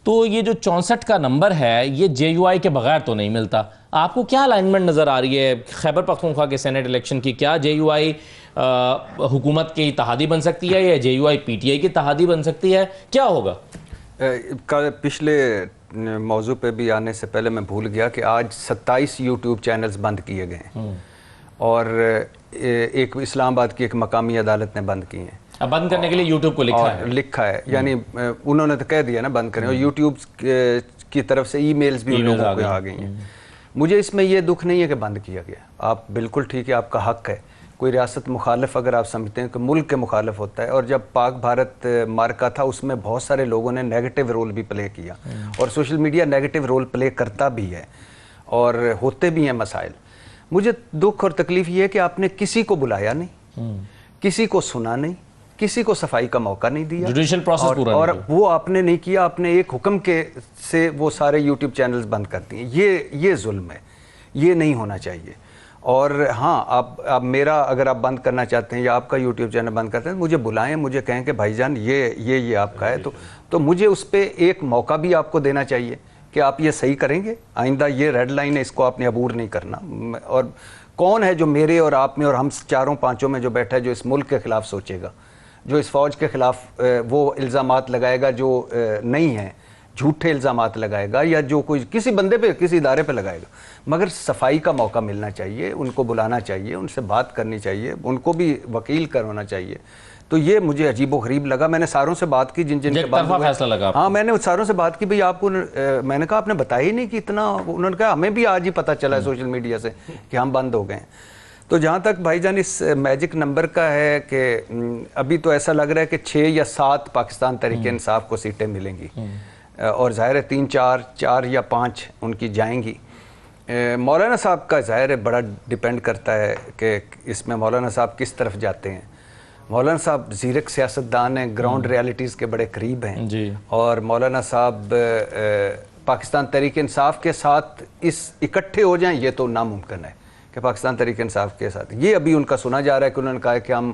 [SPEAKER 1] تو یہ جو 64 کا نمبر ہے یہ JUI کے بغیر تو نہیں ملتا. آپ کو کیا الائنمنٹ نظر آ رہی ہے خیبر پختونخوا کے سینٹ الیکشن کی؟ کیا JUI حکومت کی اتحادی بن سکتی ہے یا JUI PTI کی اتحادی بن سکتی ہے, کیا ہوگا؟
[SPEAKER 3] پچھلے موضوع پہ بھی آنے سے پہلے میں بھول گیا کہ آج 27 YouTube چینلز بند کیے گئے ہیں, اور ایک اسلام آباد کی ایک مقامی عدالت نے بند کی ہیں.
[SPEAKER 1] اب بند کرنے کے لیے YouTube کو
[SPEAKER 3] لکھا ہے, یعنی انہوں نے تو کہہ دیا نا بند کریں, اور YouTube کی طرف سے ای میلز بھی لوگوں کو آ گئی ہیں. مجھے اس میں یہ دکھ نہیں ہے کہ بند کیا گیا, آپ بالکل ٹھیک ہے, آپ کا حق ہے. کوئی ریاست مخالف اگر آپ سمجھتے ہیں کہ ملک کے مخالف ہوتا ہے, اور جب پاک بھارت مارکا تھا اس میں بہت سارے لوگوں نے نیگیٹو رول بھی پلے کیا, اور social media negative role play کرتا بھی ہے اور ہوتے بھی ہیں مسائل. مجھے دکھ اور تکلیف یہ ہے کہ آپ نے کسی کو بلایا نہیں, کسی کو سنا نہیں, کسی کو صفائی کا موقع نہیں دیا,
[SPEAKER 1] جوڈیشل پروسیس پورا
[SPEAKER 3] اور وہ آپ نے نہیں کیا. آپ نے ایک حکم کے سے وہ سارے YouTube چینلز بند کر دیے. یہ ظلم ہے, یہ نہیں ہونا چاہیے. اور ہاں آپ میرا اگر آپ بند کرنا چاہتے ہیں یا آپ کا YouTube چینل بند کرتے ہیں مجھے بلائیں, مجھے کہیں کہ بھائی جان یہ آپ کا ہے, تو مجھے اس پہ ایک موقع بھی آپ کو دینا چاہیے کہ آپ یہ صحیح کریں گے. آئندہ یہ ریڈ لائن ہے, اس کو آپ نے عبور نہیں کرنا. اور کون ہے جو میرے اور آپ میں اور ہم 4-5 میں جو بیٹھا ہے جو اس ملک کے خلاف سوچے گا, جو اس فوج کے خلاف وہ الزامات لگائے گا جو نہیں ہیں, جھوٹے الزامات لگائے گا, یا جو کوئی کسی بندے پہ کسی ادارے پہ لگائے گا. مگر صفائی کا موقع ملنا چاہیے, ان کو بلانا چاہیے, ان سے بات کرنی چاہیے, ان کو بھی وکیل کروانا چاہیے. تو یہ مجھے عجیب و غریب لگا. میں نے ساروں سے بات کی جن کے بعد
[SPEAKER 1] فیصلہ لگا,
[SPEAKER 3] ہاں میں نے ساروں سے بات کی, بھئی آپ کو میں نے کہا آپ نے بتایا ہی نہیں کہ اتنا. انہوں نے کہا ہمیں بھی آج ہی پتہ چلا ہے سوشل میڈیا سے کہ ہم بند ہو گئے ہیں. تو جہاں تک بھائی جان اس میجک نمبر کا ہے کہ ابھی تو ایسا لگ رہا ہے کہ 6 یا 7 پاکستان تحریک انصاف کو سیٹیں ملیں گی, اور ظاہر ہے 3-4 یا 5 ان کی جائیں گی. مولانا صاحب کا ظاہر ہے بڑا ڈیپینڈ کرتا ہے کہ اس میں مولانا صاحب کس طرف جاتے ہیں. مولانا صاحب زیرک سیاستدان ہیں, گراؤنڈ ریالٹیز کے بڑے قریب ہیں, اور مولانا صاحب پاکستان تحریک انصاف کے ساتھ اکٹھے ہو جائیں یہ تو ناممکن ہے کہ پاکستان تحریک انصاف کے ساتھ. یہ ابھی ان کا سنا جا رہا ہے کہ انہوں نے کہا ہے کہ ہم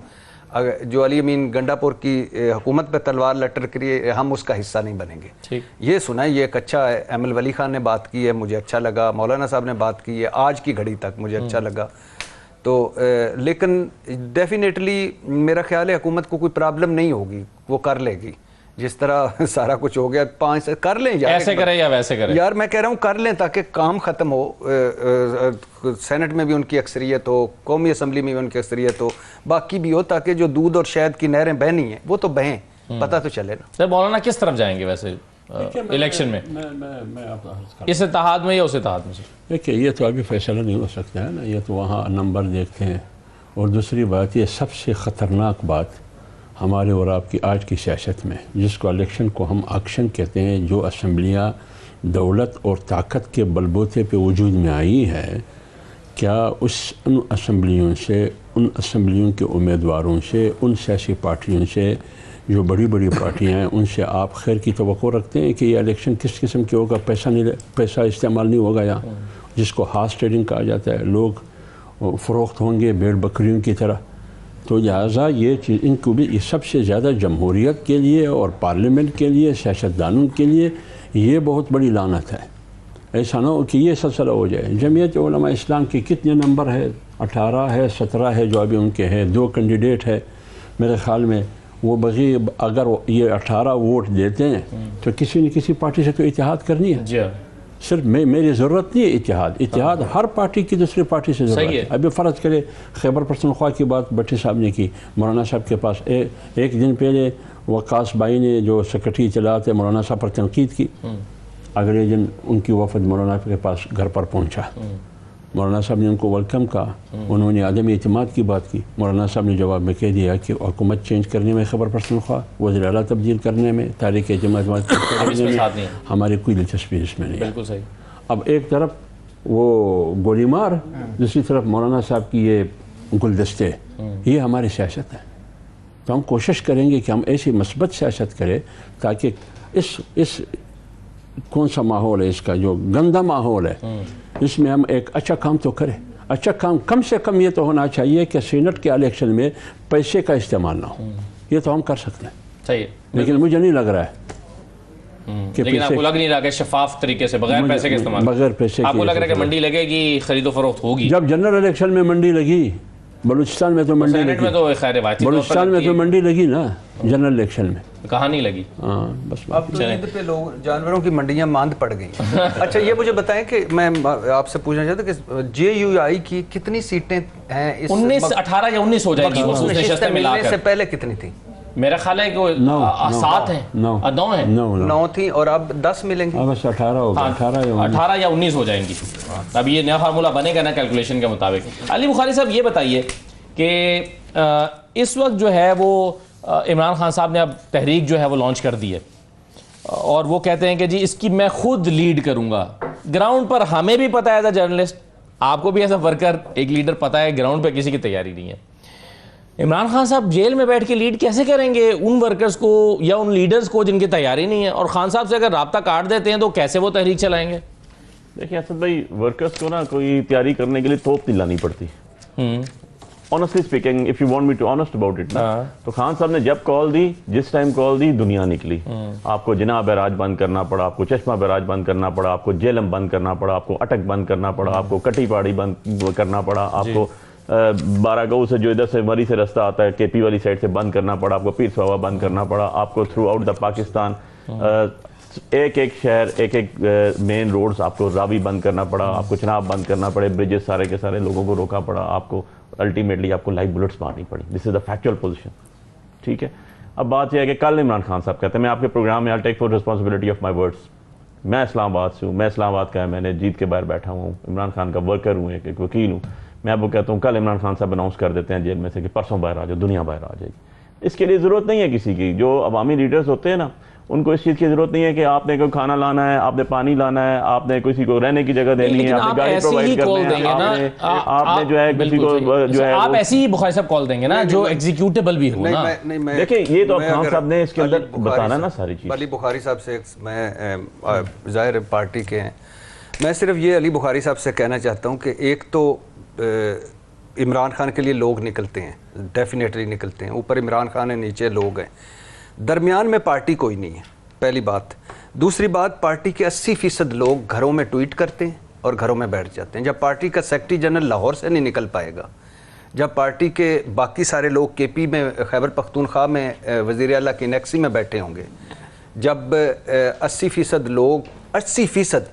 [SPEAKER 3] جو علی امین گنڈاپور کی حکومت پہ تلوار لٹک رہی ہے ہم اس کا حصہ نہیں بنیں گے. یہ سنا ہے, یہ ایک اچھا ہے. احمد ولی خان نے بات کی ہے, مجھے اچھا لگا. مولانا صاحب نے بات کی ہے آج کی گھڑی تک, مجھے اچھا لگا. تو لیکن ڈیفینیٹلی میرا خیال ہے حکومت کو کوئی پرابلم نہیں ہوگی, وہ کر لے گی. جس طرح سارا کچھ ہو گیا 5 سے کر لیں یار,
[SPEAKER 1] ایسے کرے یا ویسے کرے
[SPEAKER 3] یار, میں کہہ رہا ہوں کر لیں تاکہ کام ختم ہو. سینٹ میں بھی ان کی اکثریت ہو, قومی اسمبلی میں بھی ان کی اکثریت ہو, باقی بھی ہو, تاکہ جو دودھ اور شہد کی نہریں بہنی ہیں وہ تو بہیں, پتہ تو چلے نا.
[SPEAKER 1] سر مولانا کس طرف جائیں گے ویسے الیکشن میں, اس اتحاد میں یا اس اتحاد میں؟
[SPEAKER 2] دیکھیے یہ تو ابھی فیصلہ نہیں ہو سکتا ہے نا, یہ تو وہاں نمبر دیکھتے ہیں. اور دوسری بات, یہ سب سے خطرناک بات ہمارے اور آپ کی آج کی سیاست میں, جس کو الیکشن کو ہم آکشن کہتے ہیں, جو اسمبلیاں دولت اور طاقت کے بلبوتے پہ وجود میں آئی ہے, کیا ان اسمبلیوں سے, ان اسمبلیوں کے امیدواروں سے, ان سیاسی پارٹیوں سے جو بڑی بڑی پارٹیاں ہیں, ان سے آپ خیر کی توقع رکھتے ہیں کہ یہ الیکشن کس قسم کے ہوگا؟ پیسہ استعمال نہیں ہوگا یہاں, جس کو ہارس ٹریڈنگ کہا جاتا ہے. لوگ فروخت ہوں گے بھیڑ بکریوں کی طرح. تو لہٰذا یہ چیز ان کو بھی سب سے زیادہ جمہوریت کے لیے اور پارلیمنٹ کے لیے, سیاستدانوں کے لیے یہ بہت بڑی لعنت ہے. ایسا نہ ہو کہ یہ سلسلہ ہو جائے. جمعیت علماء اسلام کے کتنے نمبر ہے؟ 18 ہے, 17 ہے جو ابھی ان کے ہیں. 2 کینڈیڈیٹ ہے میرے خیال میں. وہ بغیر اگر یہ 18 ووٹ دیتے ہیں تو کسی نہ کسی پارٹی سے تو اتحاد کرنی ہے. صرف میری ضرورت نہیں ہے اتحاد ہر پارٹی کی دوسری پارٹی سے ضرورت ہے. ابھی فرض کرے خیبر پختونخوا کی بات بٹی صاحب نے کی, مولانا صاحب کے پاس ایک دن پہلے وقاص بھائی نے جو سیکرٹری چلاتے مولانا صاحب پر تنقید کی, اگلے دن ان کی وفد مولانا کے پاس گھر پر پہنچا. مولانا صاحب نے ان کو ویلکم کہا, انہوں نے عدم اعتماد کی بات کی. مولانا صاحب نے جواب میں کہہ دیا کہ حکومت چینج کرنے میں خیبر پختونخوا, وزیر اعلیٰ تبدیل کرنے میں, تاریخ جماعت کرنے میں ہماری کوئی دلچسپی اس میں نہیں.
[SPEAKER 1] بالکل صحیح.
[SPEAKER 2] اب ایک طرف وہ گولی مار, دوسری طرف مولانا صاحب کی یہ گلدستے, یہ ہماری سیاست ہے. تو ہم کوشش کریں گے کہ ہم ایسی مثبت سیاست کریں تاکہ اس کون سا ماحول ہے اس کا, جو گندا ماحول ہے, اس میں ہم ایک اچھا کام تو کریں. اچھا کام کم سے کم یہ تو ہونا چاہیے کہ سینٹ کے الیکشن میں پیسے کا استعمال نہ ہو. یہ تو ہم کر سکتے ہیں.
[SPEAKER 1] صحیح.
[SPEAKER 2] لیکن مجھے نہیں لگ رہا ہے
[SPEAKER 1] لیکن آپ کو لگ نہیں رہا کہ شفاف طریقے سے بغیر پیسے کے استعمال,
[SPEAKER 2] بغیر پیسے
[SPEAKER 1] آپ کو لگ رہا ہے کہ منڈی لگے گی, خرید و فروخت ہوگی؟
[SPEAKER 2] جب جنرل الیکشن میں منڈی لگی, بلوچستان میں تو منڈی لگی, بلوچستان میں تو منڈی لگی نا جنرل الیکشن میں.
[SPEAKER 1] کہاں نہیں لگی؟
[SPEAKER 3] بس اب تو عید پہ لوگ جانوروں کی منڈیاں ماند پڑ گئی. اچھا یہ مجھے بتائیں کہ میں آپ سے پوچھنا چاہتا ہوں کہ JUI کی کتنی سیٹیں ہیں؟
[SPEAKER 1] 19 18 یا 19 ہو جائیں گی مخصوص نشستیں ملا کر.
[SPEAKER 3] سے پہلے کتنی تھیں؟
[SPEAKER 1] میرا خیال ہے کہ 7 ہیں, 9 ہیں,
[SPEAKER 3] 9 تھیں اور اب 10 ملیں گی.
[SPEAKER 2] بس 18 ہوگا,
[SPEAKER 1] 18 یا 19 ہو جائیں گی. اب یہ نیا فارمولہ بنے گا نا کیلکولیشن کے مطابق. علی بخاری صاحب یہ بتائیے کہ اس وقت جو ہے وہ عمران خان صاحب نے اب تحریک جو ہے وہ لانچ کر دی ہے, اور وہ کہتے ہیں کہ جی اس کی میں خود لیڈ کروں گا. گراؤنڈ پر ہمیں بھی پتہ ہے ایز اے جرنلسٹ, آپ کو بھی ایز اے ورکر, ایک لیڈر پتہ ہے گراؤنڈ پہ کسی کی تیاری نہیں ہے. عمران خان صاحب جیل میں بیٹھ کے لیڈ کیسے کریں گے ان ورکرز کو یا ان لیڈرز کو جن کی تیاری نہیں ہے؟ اور خان صاحب سے اگر رابطہ کاٹ دیتے ہیں تو کیسے وہ تحریک چلائیں گے؟
[SPEAKER 4] دیکھیں اسد بھائی, ورکرز کو نا کوئی تیاری کرنے کے لیے توپ نہیں لانی پڑتی. honestly speaking, if you want me to honest about it, تو خان صاحب نے جب کال دی, جس ٹائم کال دی, دنیا نکلی. آپ کو جناح بیراج بند کرنا پڑا, آپ کو چشمہ بیراج بند کرنا پڑا, آپ کو جیلم بند کرنا پڑا, آپ کو اٹک بند کرنا پڑا, آپ کو کٹی پاڑی بند کرنا پڑا, آپ کو 12 گاؤں سے جو ادھر سے مری سے رستہ آتا ہے KP والی سائڈ سے بند کرنا پڑا, آپ کو پیر سوا بند کرنا پڑا, آپ کو تھرو آؤٹ دا پاکستان ایک شہر, ایک مین روڈز آپ کو راوی بند کرنا پڑا, آپ کو چناب بند کرنا پڑے, بریجز سارے کے سارے لوگوں کو روکا پڑا, آپ کو الٹیمیٹلی آپ کو لائیو بلٹس مارنی پڑی. دس از دا فیکچوئل پوزیشن. ٹھیک ہے, اب بات یہ ہے کہ کل عمران خان صاحب کہتے ہیں میں آپ کے پروگرام میں I'll take full responsibility of my words. میں اسلام آباد سے ہوں, میں اسلام آباد کا ہے, میں نے جیت کے باہر بیٹھا ہوں, عمران خان کا ورکر ہوں, ایک وکیل ہوں. میں آپ کو کہتا ہوں کل عمران خان صاحب اناؤنس کر دیتے ہیں جیل میں سے کہ پرسوں باہر آ جاؤ, دنیا باہر آ جائے گی. اس کے لیے ضرورت نہیں ہے کسی کی. جو عوامی لیڈرز ہوتے ہیں نا, ان کو اس چیز کی ضرورت نہیں ہے کہ آپ نے کوئی کھانا لانا ہے, آپ نے پانی لانا ہے, آپ نے کسی کو رہنے کی جگہ دینی ہے, آپ نے گاڑی پرووائڈ کرنی ہے, آپ نے جو ہے کسی کو جو ہے
[SPEAKER 1] آپ ایسی ہی بخاری صاحب کال دیں گے نا جو ایگزیکیوٹیبل بھی ہو نا.
[SPEAKER 4] دیکھیں یہ تو خان صاحب نے اس کے اندر بتانا نا ساری چیز.
[SPEAKER 3] علی بخاری صاحب سے میں ظاہر پارٹی کے ہیں, میں صرف یہ علی بخاری صاحب سے کہنا چاہتا ہوں کہ ایک تو عمران خان کے لیے لوگ نکلتے ہیں, ڈیفینیٹلی نکلتے ہیں. اوپر عمران خان ہے, نیچے لوگ ہیں, درمیان میں پارٹی کوئی نہیں ہے, پہلی بات. دوسری بات, پارٹی کے 80% لوگ گھروں میں ٹویٹ کرتے ہیں اور گھروں میں بیٹھ جاتے ہیں. جب پارٹی کا سیکرٹری جنرل لاہور سے نہیں نکل پائے گا, جب پارٹی کے باقی سارے لوگ کے پی میں, خیبر پختونخوا میں وزیر اعلیٰ کی نیکسی میں بیٹھے ہوں گے, جب 80% لوگ 80%,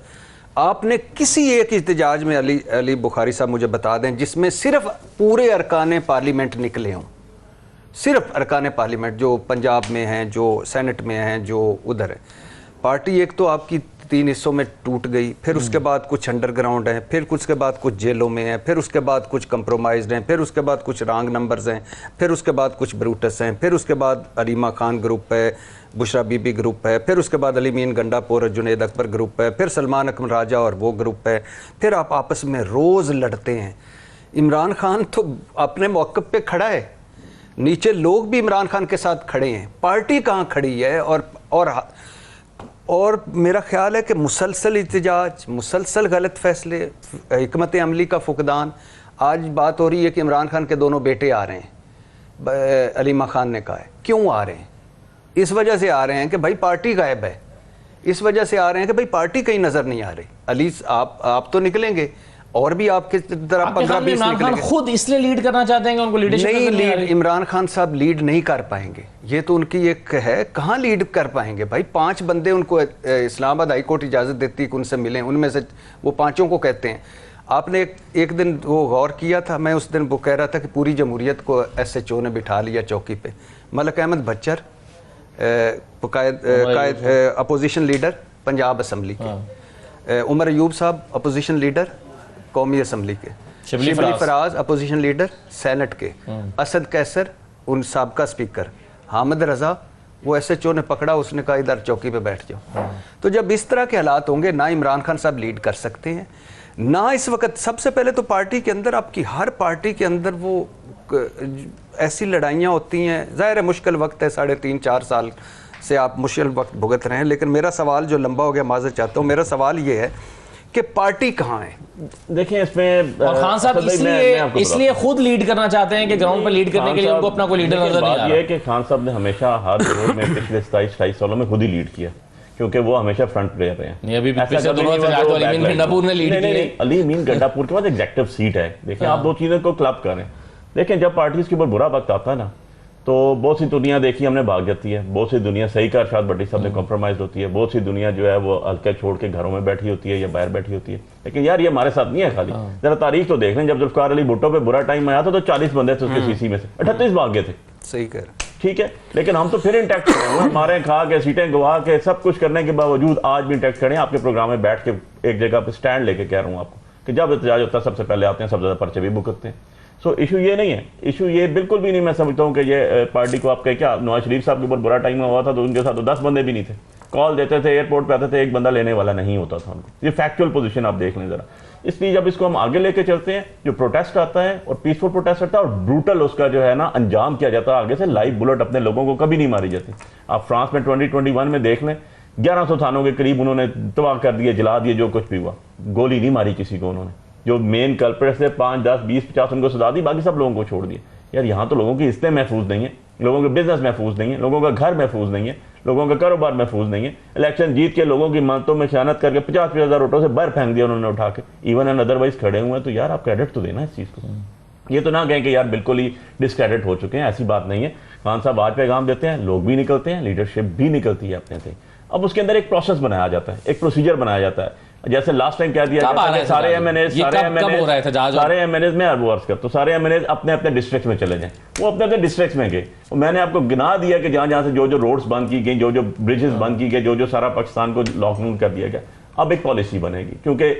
[SPEAKER 3] آپ نے کسی ایک احتجاج میں علی بخاری صاحب مجھے بتا دیں جس میں صرف پورے ارکان پارلیمنٹ نکلے ہوں, صرف ارکان پارلیمنٹ جو پنجاب میں ہیں, جو سینٹ میں ہیں, جو ادھر ہے. پارٹی ایک تو آپ کی 3 حصوں میں ٹوٹ گئی, پھر اس کے بعد کچھ انڈر گراؤنڈ ہیں, پھر اس کے بعد کچھ جیلوں میں ہیں, پھر اس کے بعد کچھ کمپرومائزڈ ہیں, پھر اس کے بعد کچھ رانگ نمبرز ہیں, پھر اس کے بعد کچھ بروٹس ہیں, پھر اس کے بعد علیمہ خان گروپ ہے, بشرا بی بی گروپ ہے, پھر اس کے بعد علی مین گنڈا پور اور جنید اکبر گروپ ہے, پھر سلمان اکرم راجہ اور وہ گروپ ہے, پھر آپ آپس میں روز لڑتے ہیں. عمران خان تو اپنے موقف پہ کھڑا ہے, نیچے لوگ بھی عمران خان کے ساتھ کھڑے ہیں, پارٹی کہاں کھڑی ہے. اور میرا خیال ہے کہ مسلسل احتجاج, مسلسل غلط فیصلے, حکمت عملی کا فقدان. آج بات ہو رہی ہے کہ عمران خان کے دونوں بیٹے آ رہے ہیں, علیمہ خان نے کہا ہے. کیوں آ رہے ہیں؟ اس وجہ سے آ رہے ہیں کہ بھائی پارٹی غائب ہے, اس وجہ سے آ رہے ہیں کہ بھائی پارٹی کہیں نظر نہیں آ رہی. علی آپ تو نکلیں گے, اور بھی آپ کی طرح 15-20
[SPEAKER 1] عمران خان خود اس لیے لیڈ کرنا چاہتے ہیں کہ ان کو لیڈرشپ
[SPEAKER 3] نہیں, عمران خان صاحب لیڈ نہیں کر پائیں گے. یہ تو ان کی ایک ہے, کہاں لیڈ کر پائیں گے بھائی. 5 بندے ان کو اسلام آباد ہائی کورٹ اجازت دیتی ہے کہ ان سے ملیں, ان میں سے وہ 5 کو کہتے ہیں. آپ نے ایک دن وہ غور کیا تھا, میں اس دن وہ کہہ رہا تھا کہ پوری جمہوریت کو ایس ایچ او نے بٹھا لیا چوکی پہ. ملک احمد بچر قائد اپوزیشن لیڈر پنجاب اسمبلی کے, عمر ایوب صاحب اپوزیشن لیڈر قومی اسمبلی کے, Shibli Faraz opposition leader Saint کے, اسد کیسر ان سابقہ اسپیکر, حامد رضا وہ ایس ایچ او نے پکڑا, اس نے کہا ادھر چوکی پہ بیٹھ جاؤ. تو جب اس طرح کے حالات ہوں گے, نہ عمران خان صاحب لیڈ کر سکتے ہیں, نہ اس وقت. سب سے پہلے تو پارٹی کے اندر, آپ کی ہر پارٹی کے اندر وہ ایسی لڑائیاں ہوتی ہیں. ظاہر ہے مشکل وقت ہے, 3.5-4 سال سے آپ مشکل وقت بھگت رہے ہیں. لیکن میرا سوال جو لمبا ہو گیا, معذرت چاہتا ہوں, میرا سوال یہ ہے کہ پارٹی کہاں ہے؟
[SPEAKER 4] دیکھیں اس میں
[SPEAKER 1] خان صاحب اس لیے خود لیڈ کرنا چاہتے ہیں کہ گراؤنڈ پہ لیڈ کرنے کے لیے ان کو اپنا کوئی لیڈر نظر نہیں آ رہا.
[SPEAKER 4] یہ ہے کہ خان صاحب نے ہمیشہ ہر دور میں پچھلے 27-28 سالوں میں خود ہی لیڈ کیا, کیونکہ وہ ہمیشہ فرنٹ پلیئر رہے ہیں.
[SPEAKER 1] ابھی پچھلے دوروں سے جا تو علی مین گنڈا پور نے لیڈ کی.
[SPEAKER 4] علی مین گنڈا پور کے بعد ایگزیکٹو سیٹ ہے. دیکھیں آپ 2 چیزوں کو کلب کریں. دیکھیں جب پارٹیز کے اوپر برا وقت آتا ہے نا, تو بہت سی دنیا دیکھی ہم نے بھاگ جاتی ہے, بہت سی دنیا صحیح کا ارشاد بٹی صاحب نے کمپرومائز ہوتی ہے, بہت سی دنیا جو ہے وہ ہلکے چھوڑ کے گھروں میں بیٹھی ہوتی ہے یا باہر بیٹھی ہوتی ہے. لیکن یار یہ ہمارے ساتھ نہیں ہے خالی. ذرا تاریخ تو دیکھ لیں, جب ذوالفقار علی بھٹو پہ برا ٹائم آیا تھا تو 40 بندے تھے اس کے سی سی میں سے, 38 بھاگ گئے تھے.
[SPEAKER 3] صحیح کہہ رہے ہیں,
[SPEAKER 4] ٹھیک ہے. لیکن ہم تو پھر انٹیکٹ کریں, ہمارے کھا کے سیٹیں گوا کے سب کچھ کرنے کے باوجود آج بھی انٹیکٹ کریں. آپ کے پروگرام میں بیٹھ کے ایک جگہ پہ سٹینڈ لے کے کہہ رہا ہوں آپ کو کہ جب احتجاج ہوتا ہے سب سے پہلے آتے ہیں, سب زیادہ پرچے بھی بکتے ہیں. سو ایشو یہ نہیں ہے, ایشو یہ بالکل بھی نہیں میں سمجھتا ہوں کہ یہ پارٹی کو آپ کہیں کیا. نواز شریف صاحب کے اوپر برا ٹائم ہوا تھا تو ان کے ساتھ 10 بندے بھی نہیں تھے, کال دیتے تھے, ایئرپورٹ پہ آتے تھے, ایک بندہ لینے والا نہیں ہوتا تھا ان کو. یہ فیکچوئل پوزیشن آپ دیکھ لیں ذرا. اس لیے جب اس کو ہم آگے لے کے چلتے ہیں, جو پروٹیسٹ آتا ہے اور پیسفل پروٹیسٹ آتا ہے اور بروٹل اس کا جو ہے نا انجام کیا جاتا ہے آگے سے, لائیو بلٹ اپنے لوگوں کو کبھی نہیں ماری جاتی. آپ فرانس میں 2021 میں دیکھ لیں, 1100 تھانوں کے قریب انہوں نے تباہ کر دیے, جلا دیے, جو کچھ بھی ہوا. گولی نہیں ماری کسی کو انہوں نے. جو مین کلپریٹ سے 5, 10, 20, 50 ان کو سزا دی, باقی سب لوگوں کو چھوڑ دیے. یار یہاں تو لوگوں کی عزتیں محفوظ نہیں ہیں, لوگوں کے بزنس محفوظ نہیں ہیں, لوگوں کا گھر محفوظ نہیں ہے, لوگوں کا کاروبار محفوظ نہیں ہے. الیکشن جیت کے لوگوں کی منتوں میں خیانت کر کے 50,000 ووٹوں سے باہر پھینک دیا انہوں نے اٹھا کے, ایون اینڈ ادروائز کھڑے ہوئے ہیں. تو یار آپ کریڈٹ تو دینا اس چیز کو. یہ تو نہ کہیں کہ یار بالکل ہی ڈسکریڈٹ ہو چکے ہیں, ایسی بات نہیں ہے. خان صاحب آج پیغام دیتے ہیں, لوگ بھی نکلتے ہیں, لیڈرشپ بھی نکلتی ہے اپنے سے. اب اس کے اندر ایک پروسیس بنایا جاتا ہے, ایک پروسیجر بنایا جاتا ہے. جیسے لاسٹ ٹائم کیا دیا سارے ایم این ایز میں عرض کرتا ہوں, سارے ایم این ایز اپنے اپنے ڈسٹرکٹ میں چلے جائیں. وہ اپنے اپنے ڈسٹرکٹ میں گئے. میں نے آپ کو گنا دیا کہ جہاں جہاں سے جو روڈز بند کی گئی, جو برجز بند کی گئی, جو سارا پاکستان کو لاک ڈاؤن کر دیا گیا. اب ایک پالیسی بنے گی, کیونکہ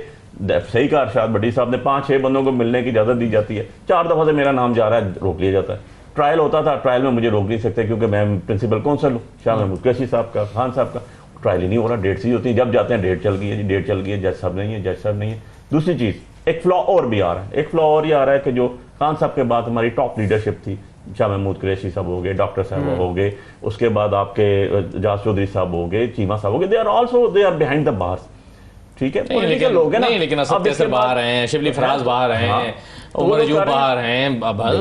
[SPEAKER 4] صحیح کا ارشاد بٹی صاحب نے 5-6 بندوں کو ملنے کی اجازت دی جاتی ہے, 4 دفعہ سے میرا نام جا رہا ہے, روک لیا جاتا ہے. ٹرائل ہوتا تھا, ٹرائل میں مجھے روک نہیں سکتے کیونکہ میں پرنسپل کونسل ہوں, شاہ محمود قریشی صاحب کا, خان صاحب کا. ٹرائل ہی نہیں ہو رہا, ڈیٹ سی ہوتی ہے, جب جاتے ہیں ڈیٹ چل گئی ہے, ڈیٹ چل گئی ہے, جج صاحب نہیں ہے, جج صاحب نہیں ہے. دوسری چیز, ایک فلا اور بھی آ رہا ہے. ایک فلا اور یہ آ رہا ہے کہ جو خان صاحب کے بعد ہماری ٹاپ لیڈرشپ تھی, شاہ محمود قریشی صاحب ہو گئے, ڈاکٹر صاحب ہو گئے, اس کے بعد آپ کے جاز چودھری صاحب ہو گئے, چیمہ صاحب ہو گئے, دے آر بیہائنڈ دا بارس. ٹھیک ہے, پولیٹیکل لوگ ہیں نا,
[SPEAKER 1] لیکن اسد کیسر باہر ہیں, شبلی فراز باہر ہیں, عمر جو باہر ہیں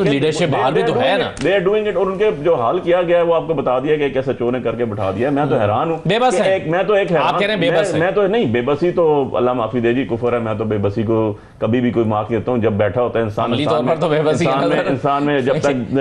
[SPEAKER 1] لیڈرشپ باہر بھی تو ہے نا.
[SPEAKER 4] They are doing it. اور ان کے جو حال کیا گیا ہے وہ آپ کو بتا دیا کہ کیسے چور نے کر کے بٹھا دیا. میں تو حیران ہوں.
[SPEAKER 1] بے بس ہے.
[SPEAKER 4] میں تو ایک
[SPEAKER 1] آپ کہہ رہے ہیں بے بس ہے.
[SPEAKER 4] میں تو نہیں, بے بسی تو اللہ معافی دے جی کفر ہے. میں تو بے بسی کو کبھی بھی کوئی معاف نہیں دیتا ہوں. جب بیٹھا ہوتا ہے انسان میں جب تک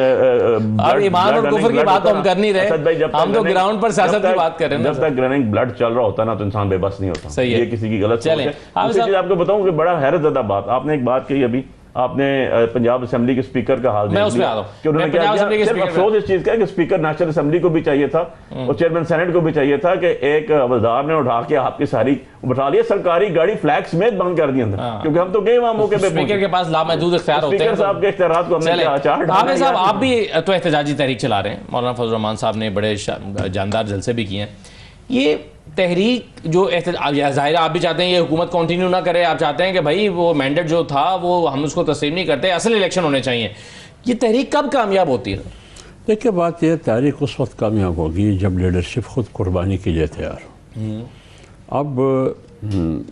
[SPEAKER 1] ایمان اور کفر کی بات ہم کر نہیں رہے, ہم تو گراؤنڈ پر سیاست کی بات کر رہے ہیں.
[SPEAKER 4] جب تک رننگ بلڈ چل رہا ہوتا ہے نا تو انسان بے بس نہیں ہوتا.
[SPEAKER 1] صحیح ہے,
[SPEAKER 4] یہ کسی کی غلط سوچ ہے. دوسری چیز آپ کو بتاؤں کہ بڑا حیرت زدہ بات آپ نے ایک بات کہی ابھی, آپ نے پنجاب اسمبلی کے اسپیکر کا حال دیکھ لیا کہ انہوں نے کیا کیا. صرف افسوس اس چیز کا ہے کہ اسپیکر نیشنل اسمبلی کو بھی چاہیے تھا اور چیئرمین سینٹ کو بھی چاہیے تھا کہ ایک حوالدار نے اٹھا کے آپ کی ساری بٹھا لیا سرکاری گاڑی فلیگ سمیت بند کر دی اندر, کیونکہ ہم تو گئے وہاں موقع پہ.
[SPEAKER 1] اسپیکر کے پاس لامحدود اختیار ہوتے ہیں.
[SPEAKER 4] اسپیکر صاحب کے اختیارات کو ہم نے چار ڈالے.
[SPEAKER 1] صاحب آپ بھی تو احتجاجی تحریک چلا رہے ہیں, مولانا فضل الرحمان صاحب نے بڑے جاندار جلسے بھی کیے ہیں. یہ تحریک جو ظاہر آپ بھی چاہتے ہیں یہ حکومت کنٹینیو نہ کرے, آپ چاہتے ہیں کہ بھائی وہ مینڈیٹ جو تھا وہ ہم اس کو تسلیم نہیں کرتے, اصل الیکشن ہونے چاہیے. یہ تحریک کب کامیاب ہوتی ہے؟
[SPEAKER 2] دیکھیے بات یہ, تحریک اس وقت کامیاب ہوگی جب لیڈرشپ خود قربانی کے لیے تیار ہو. اب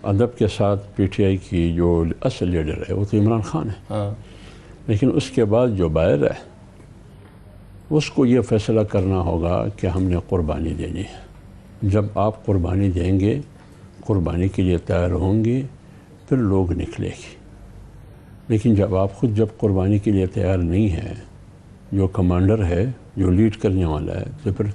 [SPEAKER 2] ادب کے ساتھ پی ٹی آئی کی جو اصل لیڈر ہے وہ تو عمران خان ہے, لیکن اس کے بعد جو باہر ہے اس کو یہ فیصلہ کرنا ہوگا کہ ہم نے قربانی دینی ہے. جب آپ قربانی دیں گے, قربانی کے لیے تیار ہوں گے, پھر لوگ نکلے گی. لیکن جب آپ خود جب قربانی کے لیے تیار نہیں ہیں, جو کمانڈر ہے جو لیڈ کرنے والا ہے, تو پھر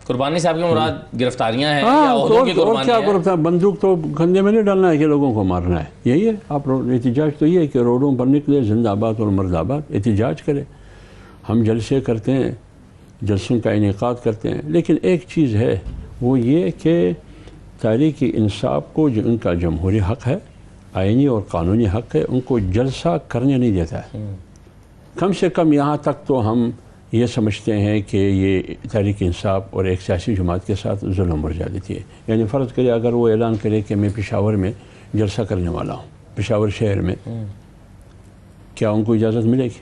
[SPEAKER 1] قربانی صاحب کی مراد گرفتاریاں ہیں یا عہدوں کی قربانی ہے؟
[SPEAKER 2] بندوق تو کندھے میں نہیں ڈالنا ہے کہ لوگوں کو مارنا ہے. یہی ہے آپ احتجاج تو یہ ہے کہ روڈوں پر نکلے, زندہ آباد اور مرد آباد احتجاج کرے. ہم جلسے کرتے ہیں, جلسوں کا انعقاد کرتے ہیں, لیکن ایک چیز ہے وہ یہ کہ تحریک انصاف کو جو ان کا جمہوری حق ہے, آئینی اور قانونی حق ہے, ان کو جلسہ کرنے نہیں دیتا ہے. کم سے کم یہاں تک تو ہم یہ سمجھتے ہیں کہ یہ تحریک انصاف اور ایک سیاسی جماعت کے ساتھ ظلم اور زیادتی ہے. یعنی فرض کرے اگر وہ اعلان کرے کہ میں پشاور میں جلسہ کرنے والا ہوں, پشاور شہر میں, کیا ان کو اجازت ملے گی؟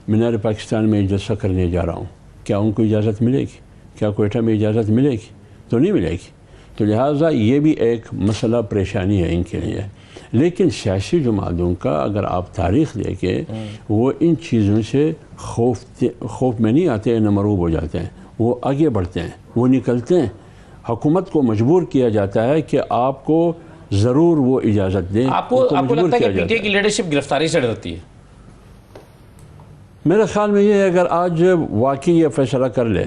[SPEAKER 2] مینار پاکستان میں جلسہ کرنے جا رہا ہوں, کیا ان کو اجازت ملے گی؟ کیا کوئٹہ میں اجازت ملے گی؟ تو نہیں ملے گی. تو لہٰذا یہ بھی ایک مسئلہ پریشانی ہے ان کے لیے. لیکن سیاسی جماعتوں کا اگر آپ تاریخ دیکھیں, وہ ان چیزوں سے خوف میں نہیں آتے, نہ مرعوب ہو جاتے ہیں, وہ آگے بڑھتے ہیں, وہ نکلتے ہیں. حکومت کو مجبور کیا جاتا ہے کہ آپ کو ضرور وہ اجازت دیں.
[SPEAKER 1] آپ کو لگتا ہے کہ پی ٹی آئی کی لیڈرشپ گرفتاری سے ڈرتی ہے؟
[SPEAKER 2] میرے خیال میں یہ ہے, اگر آج واقعی یہ فیصلہ کر لے,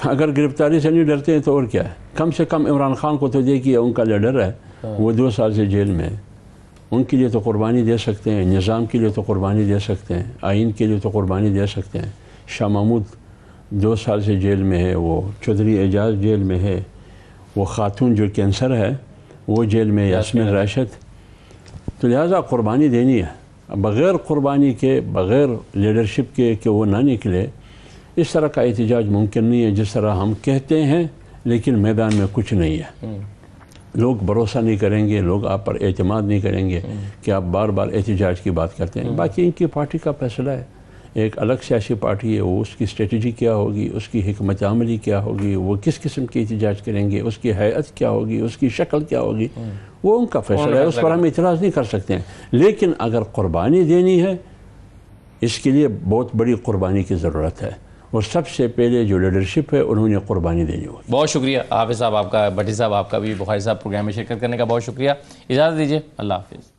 [SPEAKER 2] اگر گرفتاری سے نہیں ڈرتے ہیں تو اور کیا ہے. کم سے کم عمران خان کو تو دیکھیے, ان کا لیڈر ہے, وہ 2 سال سے جیل میں ہے, ان کے لیے تو قربانی دے سکتے ہیں, نظام کے لیے تو قربانی دے سکتے ہیں, آئین کے لیے تو قربانی دے سکتے ہیں. شاہ محمود 2 سال سے جیل میں ہے, وہ چودھری اعجاز جیل میں ہے, وہ خاتون جو کینسر ہے وہ جیل میں, یاسمین راشد. تو لہٰذا قربانی دینی ہے. بغیر قربانی کے, بغیر لیڈرشپ کے کہ وہ نہ نکلے, اس طرح کا احتجاج ممکن نہیں ہے جس طرح ہم کہتے ہیں لیکن میدان میں کچھ نہیں ہے. لوگ بھروسہ نہیں کریں گے, لوگ آپ پر اعتماد نہیں کریں گے کہ آپ بار بار احتجاج کی بات کرتے ہیں. باقی ان کی پارٹی کا فیصلہ ہے, ایک الگ سیاسی پارٹی ہے, وہ اس کی اسٹریٹجی کیا ہوگی, اس کی حکمت عملی کیا ہوگی, وہ کس قسم کی احتجاج کریں گے, اس کی ہیئت کیا ہوگی, اس کی شکل کیا ہوگی, وہ ان کا فیصلہ ہے, اس پر ہم اعتراض نہیں کر سکتے ہیں. لیکن اگر قربانی دینی ہے, اس کے لیے بہت بڑی قربانی کی ضرورت ہے, اور سب سے پہلے جو لیڈرشپ ہے انہوں نے قربانی دینی ہوگی.
[SPEAKER 1] بہت شکریہ حافظ صاحب آپ کا, بھٹی صاحب آپ کا بھی, بخاری صاحب پروگرام میں شرکت کرنے کا بہت شکریہ. اجازت دیجیے, اللہ حافظ.